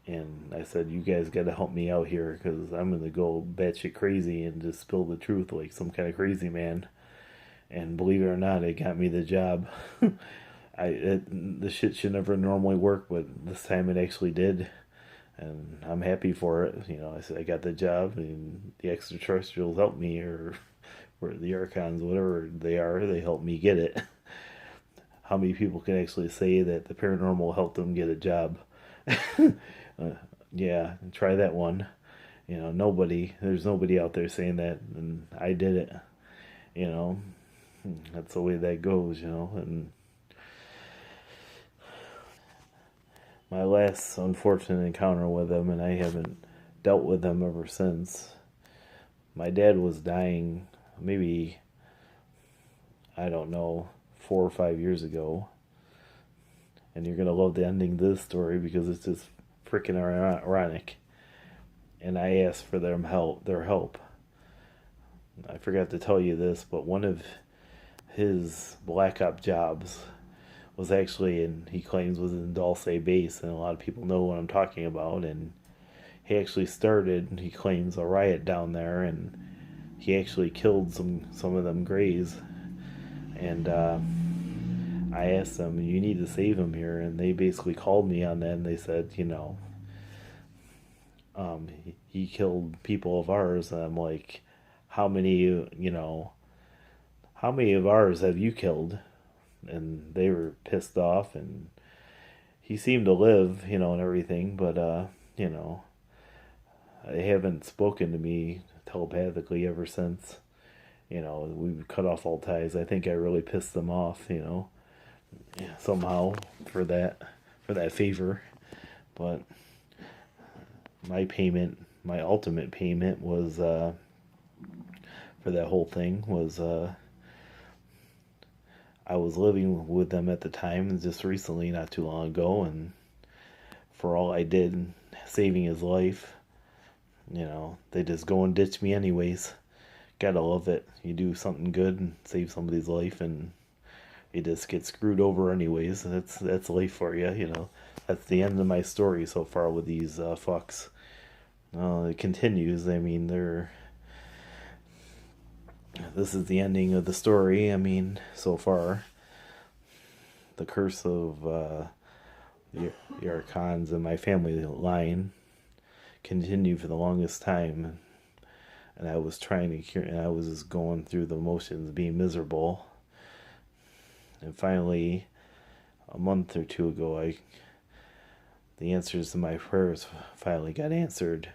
And I said, you guys got to help me out here, because I'm going to go batshit crazy and just spill the truth like some kind of crazy man. And believe it or not, it got me the job. The shit should never normally work, but this time it actually did. And I'm happy for it. I said I got the job, and the extraterrestrials helped me, or the Archons, whatever they are, they helped me get it. How many people can actually say that the paranormal helped them get a job? Yeah, try that one. Nobody. There's nobody out there saying that, and I did it. You know, that's the way that goes. And my last unfortunate encounter with them, and I haven't dealt with them ever since. My dad was dying, maybe, I don't know, 4 or 5 years ago. And you're gonna love the ending to this story because it's just freaking ironic. And I asked for their help. I forgot to tell you this, but one of his black op jobs was actually, and he claims was in Dulce base, and a lot of people know what I'm talking about. And he actually started, he claims, a riot down there, and he actually killed some of them Greys. And I asked them, you need to save him here, and they basically called me on that, and they said, he killed people of ours, and I'm like, how many of ours have you killed? And they were pissed off, and he seemed to live, and everything, but they haven't spoken to me telepathically ever since. We've cut off all ties. I think I really pissed them off, somehow for that favor. But my ultimate payment was for that whole thing was I was living with them at the time, just recently, not too long ago, and for all I did saving his life, they just go and ditch me anyways. Gotta love it. You do something good and save somebody's life, and you just get screwed over anyways. That's life for you. That's the end of my story so far with these fucks. It continues. I mean, this is the ending of the story. I mean, so far, the curse of the Archons in my family line continued for the longest time, and I was trying to cure, and I was just going through the motions, being miserable. And finally, a month or two ago, the answers to my prayers finally got answered.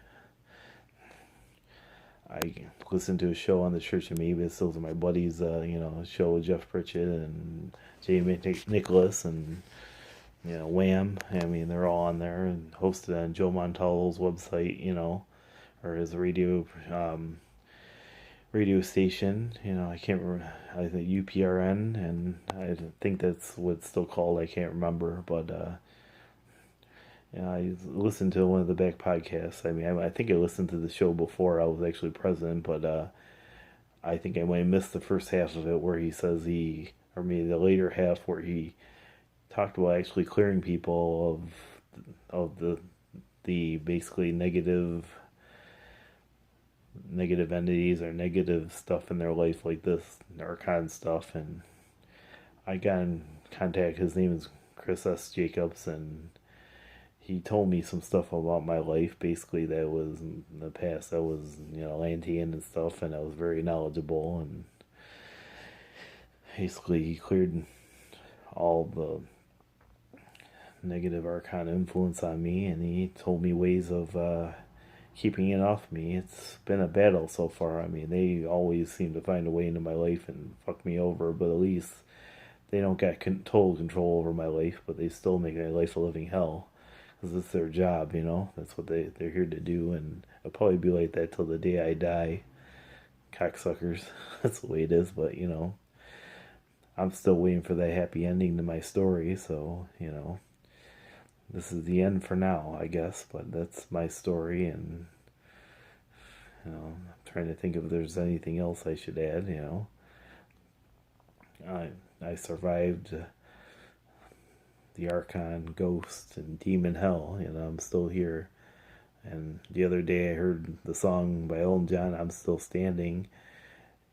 I listened to a show on the Church of Me, but those are my buddies, show with Jeff Pritchett and Jamie Nicholas and Wham. I mean, they're all on there and hosted on Joe Montalo's website, or his radio station. I can't remember. I think UPRN, and I think that's what it's still called. I can't remember, but I listened to one of the back podcasts. I mean, I think I listened to the show before I was actually president, but I think I might have missed the first half of it where he says or maybe the later half where he talked about actually clearing people of the basically negative entities or negative stuff in their life, like this Archon stuff. And I got in contact. His name is Chris S. Jacobs, and he told me some stuff about my life, basically, that was in the past. I was, Atlantean and stuff, and I was very knowledgeable, and basically he cleared all the negative Archon influence on me, and he told me ways of keeping it off me. It's been a battle so far. I mean, they always seem to find a way into my life and fuck me over, but at least they don't got total control over my life, but they still make my life a living hell. Because it's their job, That's what they're here to do, and it'll probably be like that till the day I die. Cocksuckers. That's the way it is, but, I'm still waiting for that happy ending to my story, so, this is the end for now, I guess, but that's my story, and, I'm trying to think if there's anything else I should add, I survived the Archon, Ghost, and Demon Hell. I'm still here. And the other day I heard the song by Elton John, I'm Still Standing,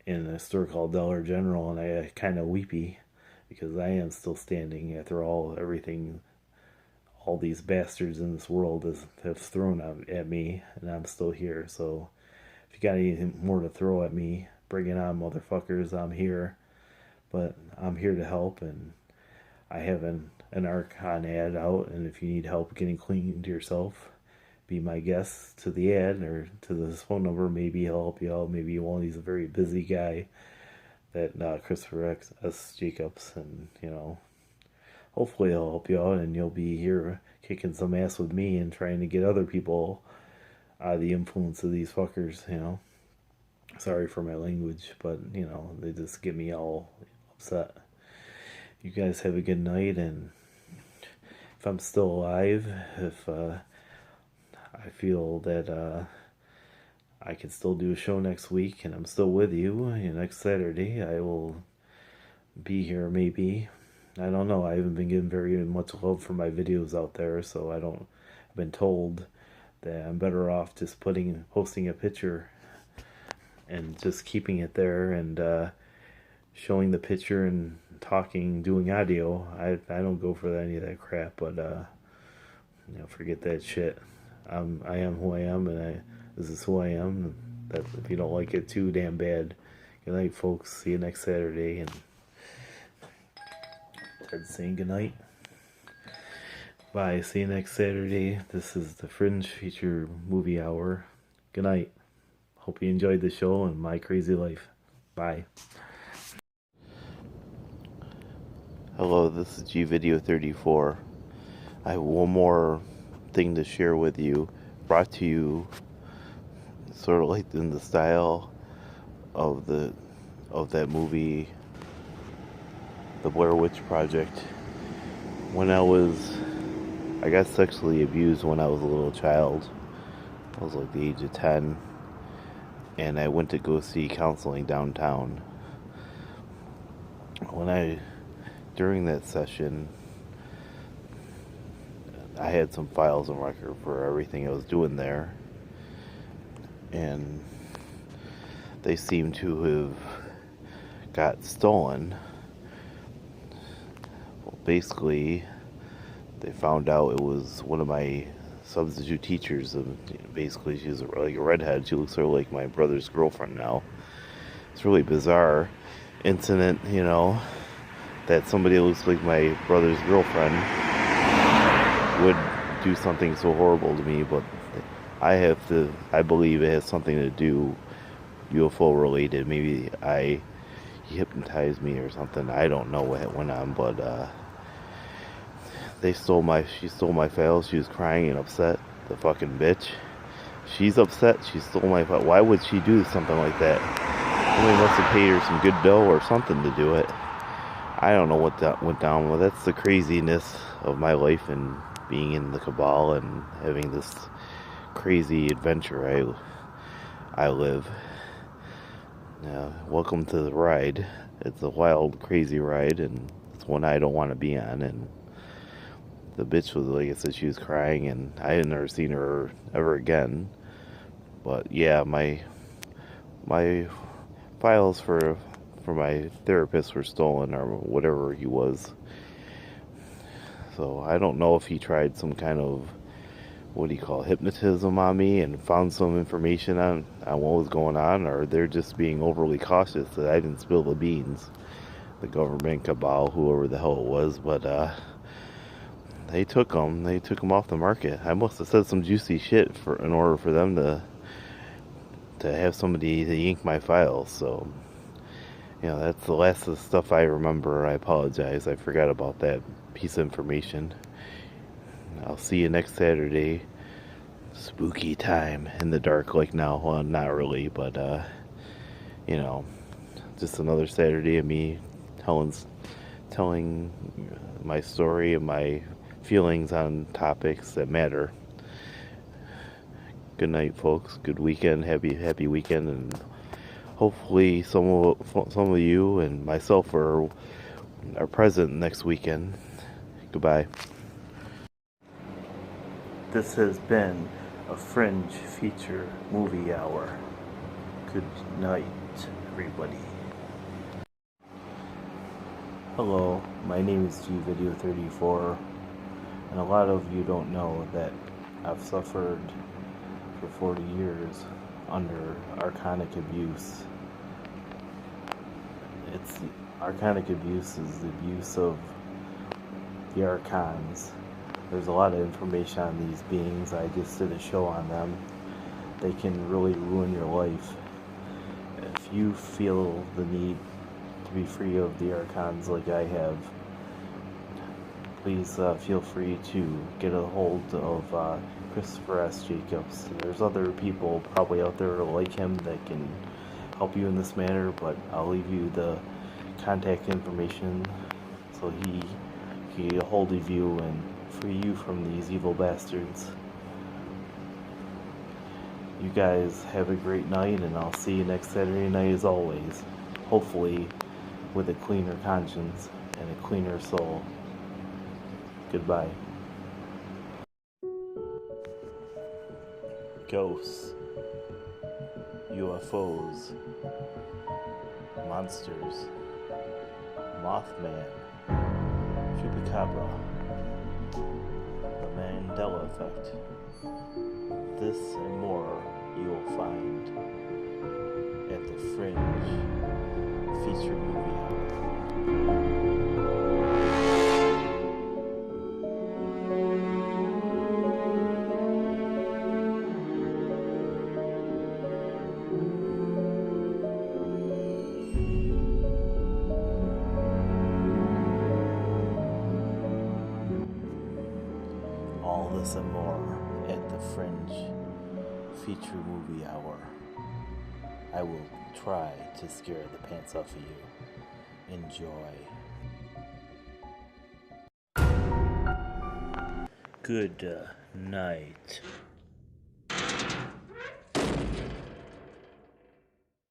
in a store called Dollar General, and I kind of weepy because I am still standing after everything all these bastards in this world have thrown at me, and I'm still here. So if you got anything more to throw at me, bring it on, motherfuckers. I'm here. But I'm here to help, and I have an Archon ad out, and if you need help getting clean to yourself, be my guest to the ad or to this phone number. Maybe he'll help you out. Maybe you won't. He's a very busy guy, that Christopher S. Jacobs, and hopefully he'll help you out, and you'll be here kicking some ass with me and trying to get other people out of the influence of these fuckers. Sorry for my language, but they just get me all upset. You guys have a good night, and if I'm still alive, if I feel that I can still do a show next week, and I'm still with you, next Saturday, I will be here maybe. I don't know. I haven't been getting very much love for my videos out there, so I've been told that I'm better off just posting a picture and just keeping it there and showing the picture and talking, doing audio. I don't go for any of that crap, but forget that shit. I am who I am, and this is who I am. That if you don't like it, too damn bad. Good night, folks. See you next Saturday, and start saying good night. Bye. See you next Saturday. This is the Fringe Feature Movie Hour. Good night. Hope you enjoyed the show and my crazy life. Bye. Hello, this is GVideo34. I have one more thing to share with you, brought to you sort of like in the style of that movie, The Blair Witch Project. When I got sexually abused when I was a little child. I was like the age of 10, and I went to go see counseling downtown. During that session, I had some files and record for everything I was doing there, and they seem to have got stolen. basically, they found out it was one of my substitute teachers. And basically, she's like a redhead. She looks sort of like my brother's girlfriend now. It's really bizarre incident, that somebody that looks like my brother's girlfriend would do something so horrible to me. But I believe it has something to do UFO related. Maybe he hypnotized me or something. I don't know what went on, but she stole my files. She was crying and upset. The fucking bitch. She's upset. She stole my file. Why would she do something like that? Somebody must have paid her some good dough or something to do it. I don't know what that went down. Well, that's the craziness of my life and being in the Cabal and having this crazy adventure I live. Now, welcome to the ride. It's a wild, crazy ride, and it's one I don't want to be on. And the bitch was, like I said, she was crying, and I had never seen her ever again. But yeah, my files for my therapist were stolen, or whatever he was. So I don't know if he tried some kind of, what do you call, hypnotism on me and found some information on what was going on, or they're just being overly cautious that I didn't spill the beans. The government, Cabal, whoever the hell it was, but they took them off the market. I must have said some juicy shit in order for them to have somebody to ink my files. So that's the last of the stuff I remember. I apologize, I forgot about that piece of information. I'll see you next Saturday. Spooky time in the dark like now. Well, not really, but just another Saturday of me telling my story and my feelings on topics that matter. Good night, folks. Good weekend. Happy weekend, and hopefully some of you and myself are present next weekend. Goodbye. This has been a Fringe feature movie hour. Good night, everybody. Hello, my name is GVideo34, and a lot of you don't know that I've suffered for 40 years under archonic abuse. Archonic abuse is the abuse of the Archons. There's a lot of information on these beings. I just did a show on them. They can really ruin your life. If you feel the need to be free of the Archons like I have, please feel free to get a hold of Christopher S. Jacobs. There's other people probably out there like him that can help you in this manner, but I'll leave you the contact information so he can get a hold of you and free you from these evil bastards. You guys have a great night, and I'll see you next Saturday night as always. Hopefully with a cleaner conscience and a cleaner soul. Goodbye. Ghosts, UFOs, monsters, Mothman, Chupacabra, the Mandela effect. This and more you will find at the Fringe feature movie hour. All this and more at the Fringe feature movie hour. I will try to scare the pants off of you. Enjoy. Good night.